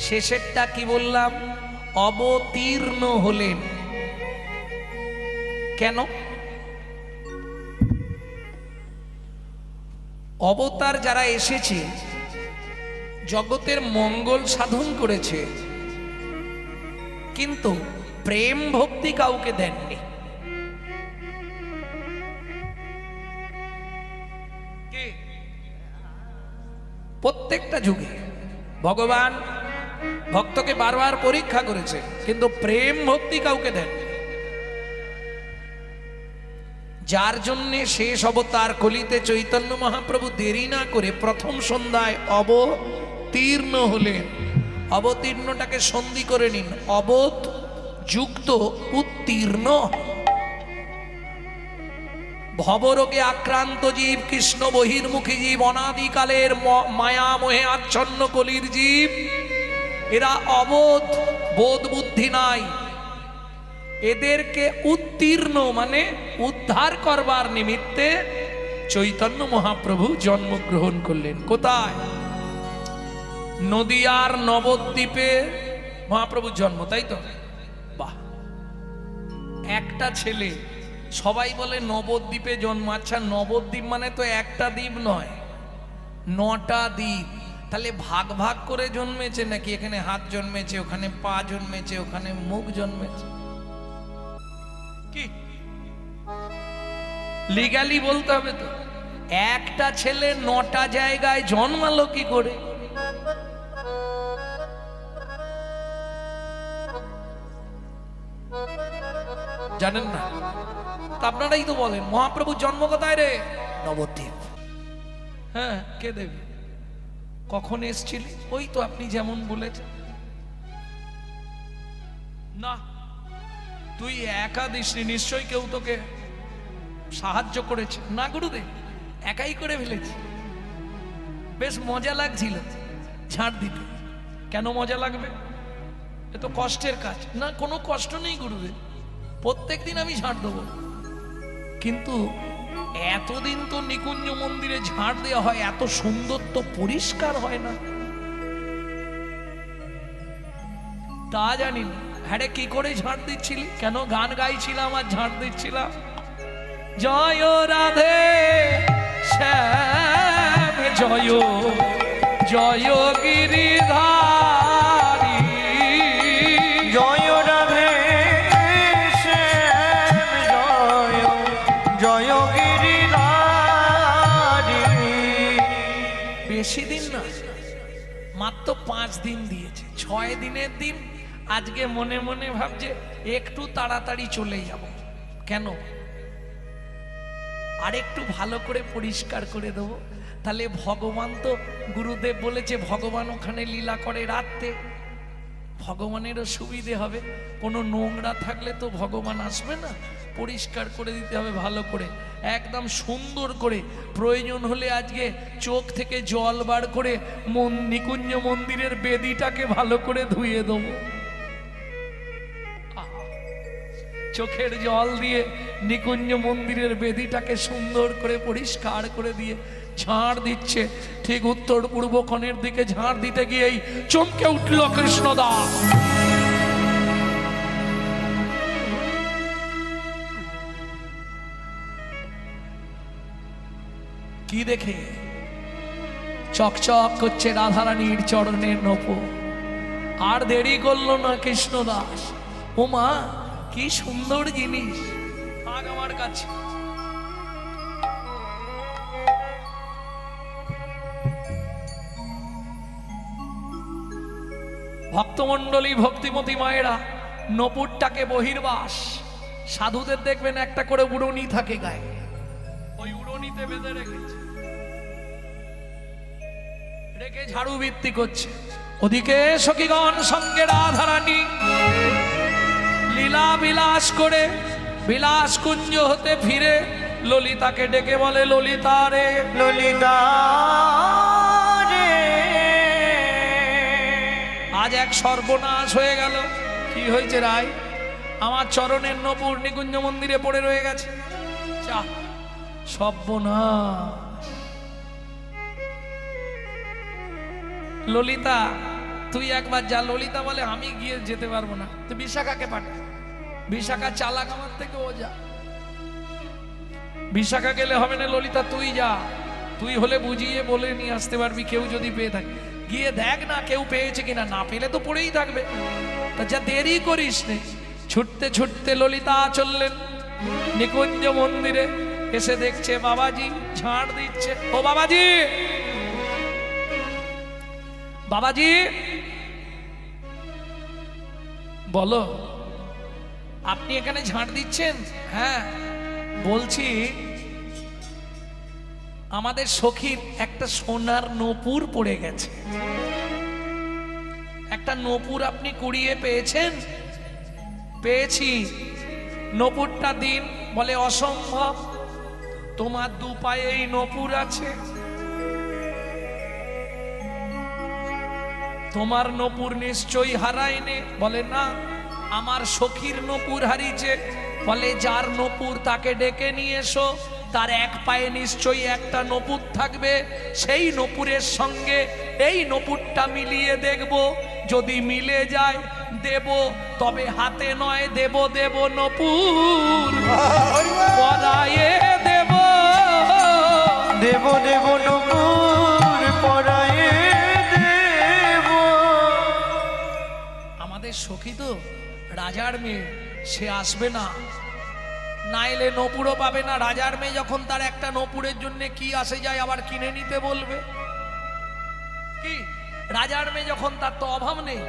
শেষেরটা কি বললাম? অবতীর্ণ হলেন। কেন? অবতার যারা এসেছে জগতের মঙ্গল সাধন করেছে, কিন্তু প্রেম ভক্তি কাউকে দেননি। প্রত্যেকটা যুগে ভগবান ভক্তকে বারবার পরীক্ষা করেছে, কিন্তু প্রেম ভক্তি কাউকে দেন। যার জন্য শেষ অবতার কলিতে চৈতন্য মহাপ্রভু দেরি না করে প্রথম সন্ধ্যায় অবতীর্ণ হলেন। অবতীর্ণটাকে সন্ধি করে নিন, অবত যুক্ত উত্তীর্ণ। ভবরোগে আক্রান্ত জীব, কৃষ্ণ বহির্মুখী জীব, অনাদিকালের মায়া মোহে আচ্ছন্ন কলির জীব, এরা অবোধ, বোধ বুদ্ধি নাই। এদেরকে উত্তীর্ণ মানে উদ্ধার করবার নিমিত্তে চৈতন্য মহাপ্রভু জন্মগ্রহণ করলেন। কোথায়? নদিয়ার নবদ্বীপে মহাপ্রভুর জন্ম, তাই তো? বাহ, একটা ছেলে, সবাই বলে নবদ্বীপে জন্ম। আচ্ছা, নবদ্বীপ মানে তো একটা দ্বীপ নয়, 9টা দ্বীপ। তাহলে ভাগ ভাগ করে জন্মেছে নাকি? এখানে হাত জন্মেছে, ওখানে পা জন্মেছে, ওখানে মুখ জন্মেছে। কি লিগালি বলতে হবে তো? একটা ছেলে 9টা জায়গায় জন্মালো কি করে? জানেন না? তা আপনারাই তো বলেন মহাপ্রভুর জন্ম কোথায় রে? নবদ্বীপ। হ্যাঁ, কে দেবে? কখন এসেছিলি? ওই তো আপনি যেমন বলেছেন। না, তুই একা দিসনি, নিশ্চয়ই কেউ তোকে সাহায্য করেছে। না গুরুদেব, একাই করে ফেলেছি। বেশ মজা লাগছিল ঝাড় দিতে। কেন মজা লাগবে? এ তো কষ্টের কাজ। না, কোনো কষ্ট নেই গুরুদেব, প্রত্যেক দিন আমি ঝাড় দেবো। কিন্তু এতদিন তো নিকুঞ্জ মন্দিরে ঝাড় দেওয়া হয়, এত সুন্দর তো পরিষ্কার হয় না। তা জানি না। হ্যাঁ, কি করে ঝাড় দিচ্ছিলি? কেন গান গাইছিলাম আর ঝাড় দিচ্ছিলাম? জয় রাধে শ্যাম জয় জয় গিরিধারী, জয় রাধে শ্যাম জয় জয় গিরিধারী। বেশি দিন না, মাত্র 5 দিন দিয়েছে। 6 দিনের দিন আজকে মনে মনে ভাবছে একটু তাড়াতাড়ি চলে যাব। কেন? আর একটু ভালো করে পরিষ্কার করে দেবো। তাহলে ভগবান তো, গুরুদেব বলেছে ভগবান ওখানে লীলা করে রাত্রে, ভগবানেরও সুবিধে হবে। কোনো নোংরা থাকলে তো ভগবান আসবে না, পরিষ্কার করে দিতে হবে ভালো করে, একদম সুন্দর করে। প্রয়োজন হলে আজকে চোখ থেকে জল বার করে নিকুঞ্জ মন্দিরের বেদিটাকে ভালো করে ধুয়ে দেবো। চোখের জল দিয়ে নিকুঞ্জ মন্দিরের বেদিটাকে সুন্দর করে পরিষ্কার করে দিয়ে ঝাড় দিচ্ছে। ঠিক উত্তর পূর্ব কোণের দিকে ঝাড় দিতে গিয়েই চমকে উঠল কৃষ্ণদাস। কি দেখে? চকচক করছে রাধারানীর চরণের নূপুর। আর দেরি করলো না কৃষ্ণদাস, ও মা কি সুন্দর জিনিস, থাক আমার কাছে। ভক্তমণ্ডলী ভক্তিমতী মায়েরা নূপুরটাকে বহির্বাস, সাধুদের দেখবেন একটা করে উড়নি থাকে গায়ে, ওই উড়নিতে বেঁধে রেখেছে, রেখে ঝাড়ু বৃত্তি করছে। ওদিকে সখীগণ সঙ্গে রাধারানী লীলা বিলাস করে বিলাস কুঞ্জ হতে ফিরে ললিতাকে ডেকে বলে, ললিতা রে, ললিতা রে, আজ এক সর্বনাশ হয়ে গেল। কি হয়েছে রায়? আমার চরণের নূপুর নিকুঞ্জ মন্দিরে পড়ে রয়ে গেছে। যা, সর্বনাশ। ললিতা তুই একবার যা। ললিতা বলে, আমি গিয়ে যেতে পারবো না, তুই বিশাখাকে পাঠা। বিশাখা চালাক আমার থেকে, ও যা। বিশাখা গেলে হবে না, ললিতা তুই যা, তুই হলে বুঝিয়ে বলে নিয়ে আসতে পারবি, কেউ যদি পেয়ে থাকে। গিয়ে দেখ না কেউ পেয়েছে কিনা, না পেলে তো পড়েই থাকবে। তা যা, দেরি করিস নে। ছুটতে ছুটতে ললিতা চললেন নিকুঞ্জ মন্দিরে। এসে দেখছে বাবাজি ঝাড় দিচ্ছে। ও বাবাজি, বাবাজি বলো, আপনি এখানে ঝাড় দিচ্ছেন? হ্যাঁ বলছি, আমাদের সখীর একটা সোনার নূপুর পড়ে গেছে, একটা নূপুর আপনি কুড়িয়ে পেয়েছেন? পেয়েছি। নূপুরটা দিন। বলে অসম্ভব, তোমার দু পায়ে এই নূপুর আছে, তোমার নূপুর নিশ্চয়ই হারায়নি। বলে না, আমার সখীর নূপুর হারিয়েছে। বলে যার নূপুর তাকে ডেকে নিয়ে এসো, তার এক পায়ে নিশ্চয়ই একটা নূপুর থাকবে, সেই নূপুরের সঙ্গে এই নূপুরটা মিলিয়ে দেখব, যদি মিলে যায় দেব, তবে হাতে নয় দেব, দেব নূপুর পরায়ে দেব, দেব দেব নূপুর পরায়ে দেব। আমাদের সখী তো রাজার মেয়ে, সে আসবে না, না এলে নূপুরও পাবে না। রাজার মেয়ে যখন, তার একটা নূপুরের জন্য কি আসে যায়, আবার কিনে নিতে বলবে কি? রাজার মেয়ে যখন, তার তো অভাব নেই,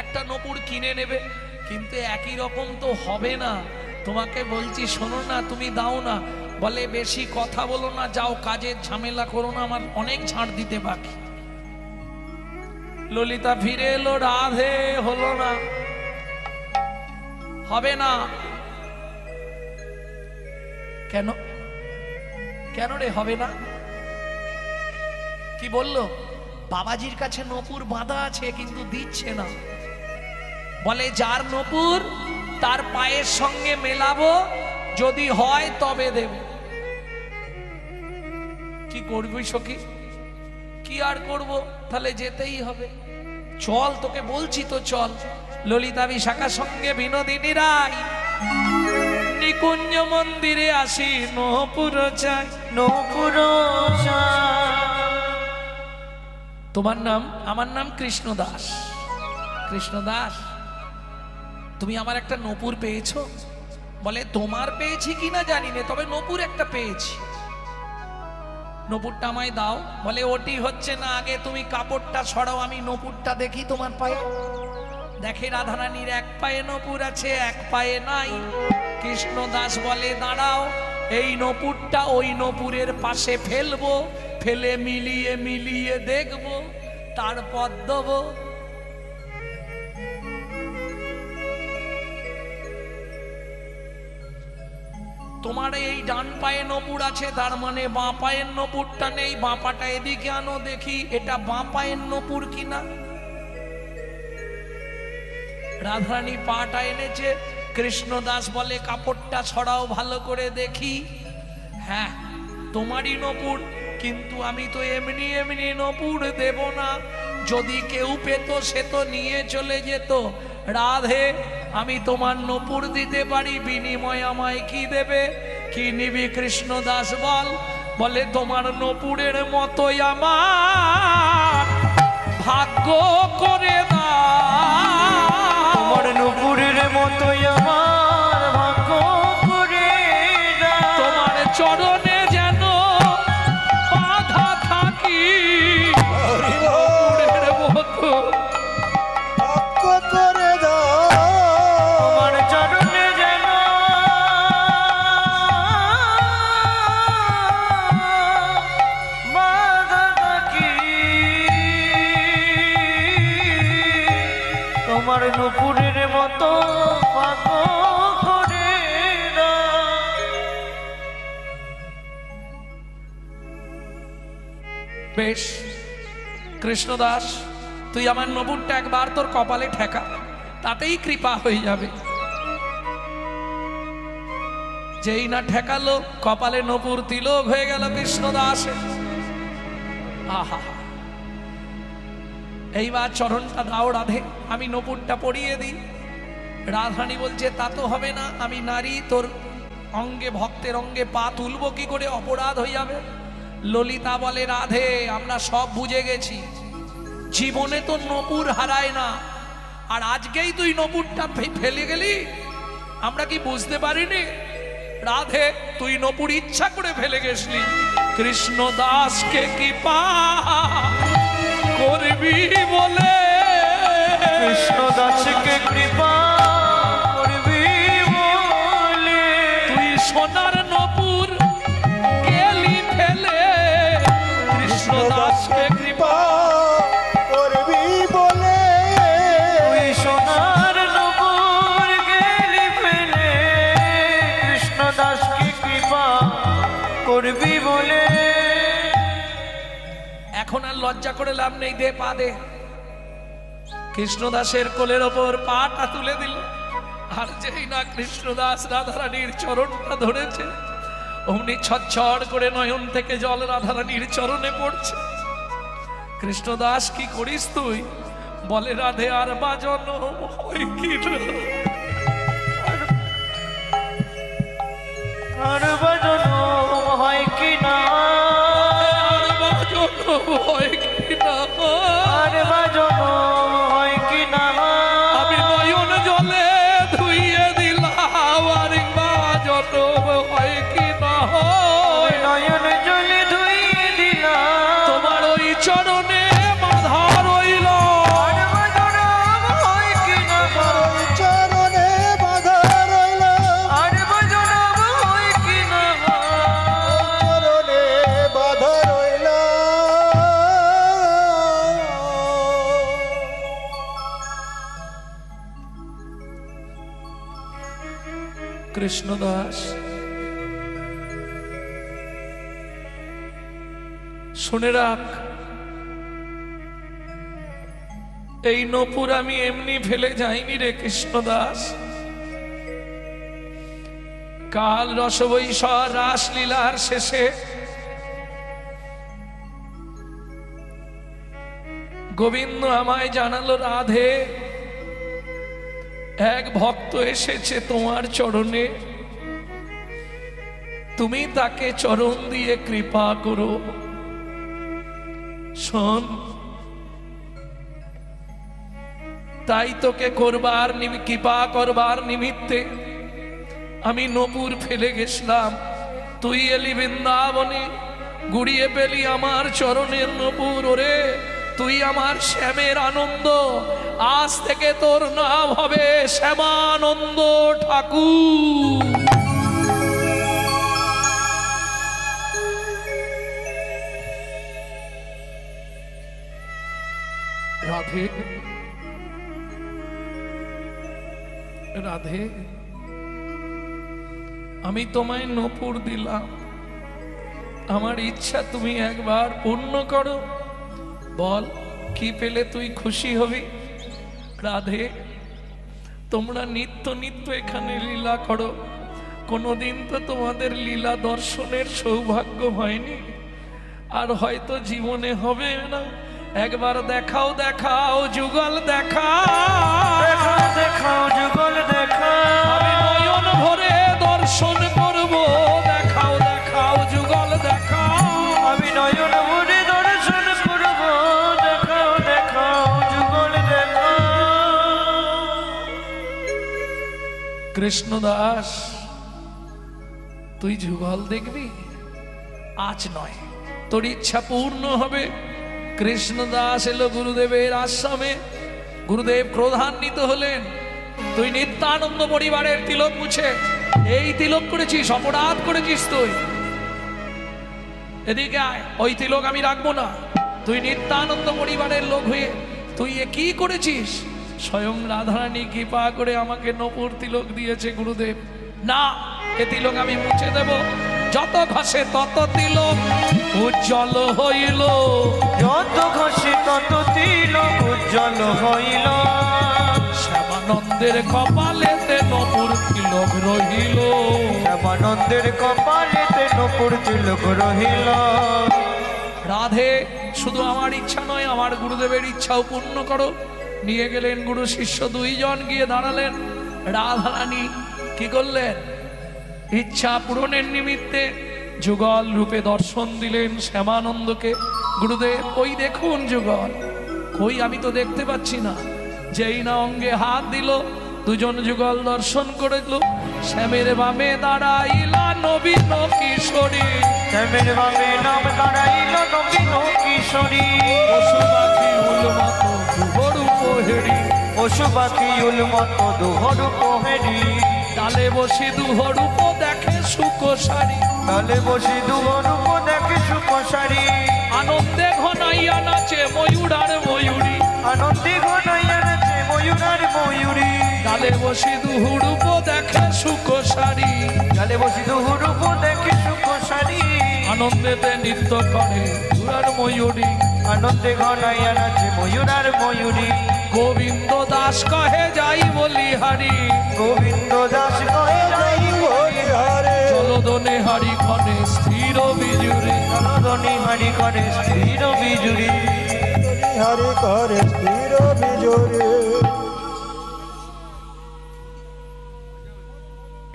একটা নূপুর কিনে নেবে। কিন্তু একই রকম তো হবে না। তোমাকে বলছি শোনো না, তুমি দাও না। বলে বেশি কথা বলো না, যাও কাজের ঝামেলা করো না, আমার অনেক ঝাড় দিতে বাকি। ললিতা ফিরে এলো, রাধে হলো না, হবে না। কেন? কেন রে হবে না? কি বললো? বাবাজির কাছে নূপুর বাঁধা আছে, কিন্তু দিচ্ছে না। বলে যার নূপুর তার পায়ের সঙ্গে মেলাবো, যদি হয় তবে দেব। কি করবি সখী? কি আর করব, তাহলে যেতেই হবে। চল, তোকে বলছি তো চল। ললিতা বিশাখার সঙ্গে বিনোদিনী রায় নিকুঞ্জ মন্দিরে আসি, নূপুর চাই, নূপুর চাই। তোমার নাম? আমার নাম কৃষ্ণদাস। কৃষ্ণদাস, তুমি আমার একটা নূপুর পেয়েছো? বলে তোমার পেয়েছি কিনা জানি না, তবে নূপুর একটা পেয়েছি। নূপুরটা আমায় দাও। বলে ওটি হচ্ছে না, আগে তুমি কাপড়টা ছড়াও, আমি নূপুরটা দেখি তোমার পায়ে। দেখে রাধারানীর এক পায়ে নূপুর আছে, এক পায়ে নাই। কৃষ্ণদাস বলে দাঁড়াও, এই নূপুরটা ওই নূপুরের পাশে ফেলবো, ফেলে মিলিয়ে মিলিয়ে দেখবো, তারপর দেবো। তোমার এই ডান পায়ে নূপুর আছে, তার মানে বাঁ পায়ের নূপুরটা নেই। বাঁ পাটা এদিকে আনো দেখি, এটা বাঁ পায়ের নূপুর কিনা। রাধারানী পাটা এনেছে। কৃষ্ণদাস বলে কাপড়টা ছড়াও, ভালো করে দেখি। হ্যাঁ, তোমারই নূপুর, কিন্তু আমি তো এমনি এমনি নূপুর দেব না। যদি কেউ পেত সে তো নিয়ে চলে যেত। রাধে, আমি তোমার নূপুর দিতে পারি, বিনিময় আমায় কি দেবে? কি নিবি কৃষ্ণদাস বল? বলে তোমার নপুরের মতোই আমার ভাগ্য করে দাও, তোমার নুপুরের মতোই আমার ভাগ্য করে দাও। তোমার চরণে যেন বাধা থাকি হরি বল, নপুরের মতো। ভাগ্য করে দাও। তোমার চরণে যেন বাধা থাকি, তোমার নুপুরের মতো ভাগ্য করে দাও। বেশ কৃষ্ণদাস, তুই আমার নপুরটা একবার তোর কপালে ঠেকা, তাতেই কৃপা হয়ে যাবে। যেই না ঠেকালো কপালে নপুর তিলক হয়ে গেল কৃষ্ণদাস। আহা, এইবার চরণটা দাও রাধে, আমি নপুরটা পরিয়ে দিই। রাধারানী বলছে তা তো হবে না, আমি নারী, তোর অঙ্গে ভক্তের অঙ্গে পা তুলবো কি করে, অপরাধ হয়ে যাবে। ললিতা বলে রাধে আমরা সব বুঝে গেছি, জীবনে তো নপুর হারায় না, আর আজকেই তুই নপুরটা ফেলে গেলি, আমরা কি বুঝতে পারিনি? রাধে তুই নপুর ইচ্ছা করে ফেলে গেছলি, কৃষ্ণ দাসকে কি পা করবি বলে, কৃষ্ণ দাসকে কৃপা করবি বলে, তুই সোনার নপুর গেলি ফেলে, কৃষ্ণ দাসকে কৃপা করবি বলে, তুই সোনার নপুর গেলি ফেলে, কৃষ্ণ দাসকে কৃপা করবি বলে। এখন আর লজ্জা করে লাভ নেই, দে পা দে। কৃষ্ণদাসের কোলের ওপর পাটা তুলে দিল, আর যেই না কৃষ্ণদাস রাধারানীর চরণটা ধরেছে, অমনি ছটছট করে নয়ন থেকে জল রাধারানীর চরণে পড়ছে। কৃষ্ণদাস কি করিস তুই? বলে রাধে আর বাজন হয় কি না? আর বাজনো হয় কি না, আর বাজন হয় কি না? আর বাজনো হয় কি না, আমি নয়ন জলে ধুইয়ে দিলাম, আর বাজন হয় কি না? নয়ন জলে ধুইয়ে দিলাম, তোমার ওই চরণে বাধা রইল, আর বাজনো হয় কি না, ওই চরণে বাঁধা রইল, আর বাজনো হয় কি না, চরণে বাঁধা রইল। কৃষ্ণদাস শুনে রাখ, এই নপুর আমি এমনি ফেলে যাইনি রে কৃষ্ণদাস। কাল রসবৈষর রাসলীলার শেষে গোবিন্দ আমায় জানালো রাধে এক ভক্ত এসেছে তোমার চরণে, তুমি তাকে চরণ দিয়ে কৃপা করো। শোন, তাই তোকে করবার কৃপা করবার নিমিত্তে আমি নপুর ফেলে গেছিলাম, তুই এলি বৃন্দাবনে, গুড়িয়ে পেলি আমার চরণের নপুর। ওরে তুই আমার শ্যামের আনন্দ, আজ থেকে তোর নাম হবে শ্যামানন্দ ঠাকুর। রাধে রাধে, আমি তোমায় নপুর দিলাম, আমার ইচ্ছা তুমি একবার পূর্ণ করো। বল কি পেলে তুই খুশি হবি? রাধে, তোমরা নিত্য নিত্য এখানে লীলা করো, কোনোদিন তো তোমাদের লীলা দর্শনের সৌভাগ্য হয়নি, আর হয়তো জীবনে হবে না। একবার দেখাও দেখাও যুগল দেখাও, দেখাও দেখাও যুগল দেখাও, আমি নয়ন ভরে দর্শন করব। দেখাও দেখাও যুগল দেখাও, কৃষ্ণদাস তুই যুগল দেখবি? আজ নয়, তোর ইচ্ছা পূর্ণ হবে। কৃষ্ণদাস এলো গুরুদেবের আশ্রমে, গুরুদেব ক্রোধান্বিত হলেন। তুই নিত্যানন্দ পরিবারের তিলক মুছে এই তিলক করেছিস, অপরাধ করেছিস তুই। এদিকে আয়, ওই তিলক আমি রাখবো না। তুই নিত্যানন্দ পরিবারের লোক হয়ে তুই এ কি করেছিস? স্বয়ং রাধারানী কৃপা করে আমাকে নপুর তিলক দিয়েছে গুরুদেব। না, এ তিলক আমি মুছে দেব। যত ঘষে তত তিলক উজ্জ্বল হইল, যত ঘষে তত তিলক উজ্জ্বল হইল। শ্যামানন্দের কপালেতে নপুর তিলক রহিল। শ্যামানন্দের কপালেতে নপুর তিলক রহিল। রাধে, শুধু আমার ইচ্ছা নয়, আমার গুরুদেবের ইচ্ছাও পূর্ণ করো। নিয়ে গেলেন গুরু শিষ্য দুইজন, গিয়ে দাঁড়ালেন। রাধারানী কি করলেন? ইচ্ছা পূরণের নিমিত্তে যুগল রূপে দর্শন দিলেন শ্যামানন্দকে। গুরুদেব, ওই দেখুন যুগল। কই, আমি তো দেখতে পাচ্ছি না। যেই না অঙ্গে হাত দিল, দুজন যুগল দর্শন করল। শ্যামের বামে দাঁড়াইলা নবীন কিশোরী, শ্যামের বামে নাম দাঁড়াইল নবীন কিশোরী। পশু পাখি উলমত দুহরু পোহেরি, পশু পাখি উলমত দুহরু পোহেরি। তালে বসি দুহরূপ দেখে সুকোসারি, তালে বসি দুহরূপ দেখে সুকোসারি। আনন্দে ঘনাইয়া নাচে ময়ূর আর ময়ূরী, আনন্দে ঘনাইয়া নাচে ময়ূর আর ময়ূরী। তালে বসি দুহরূপ দেখে সুকোসারি, তালে বসি দুহরূপ দেখে সুকোসারি। আনন্দেতে নৃত্য করে ময়ূর আর ময়ূরী। আনন্দে ঘনাইয়া নাচে ময়ূর আর ময়ূরী। গোবিন্দ দাস কহে যাই বলিহারি, গোবিন্দ দাস কহে যাই হরিহরে জলদনে হারি ক্ষণে স্থির বিজুরি। জলদনি হারি করে স্থির বিজুরি। হরি করে স্থির বিজোরে।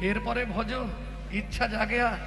এরপরে ভজ, ইচ্ছা জাগে আর।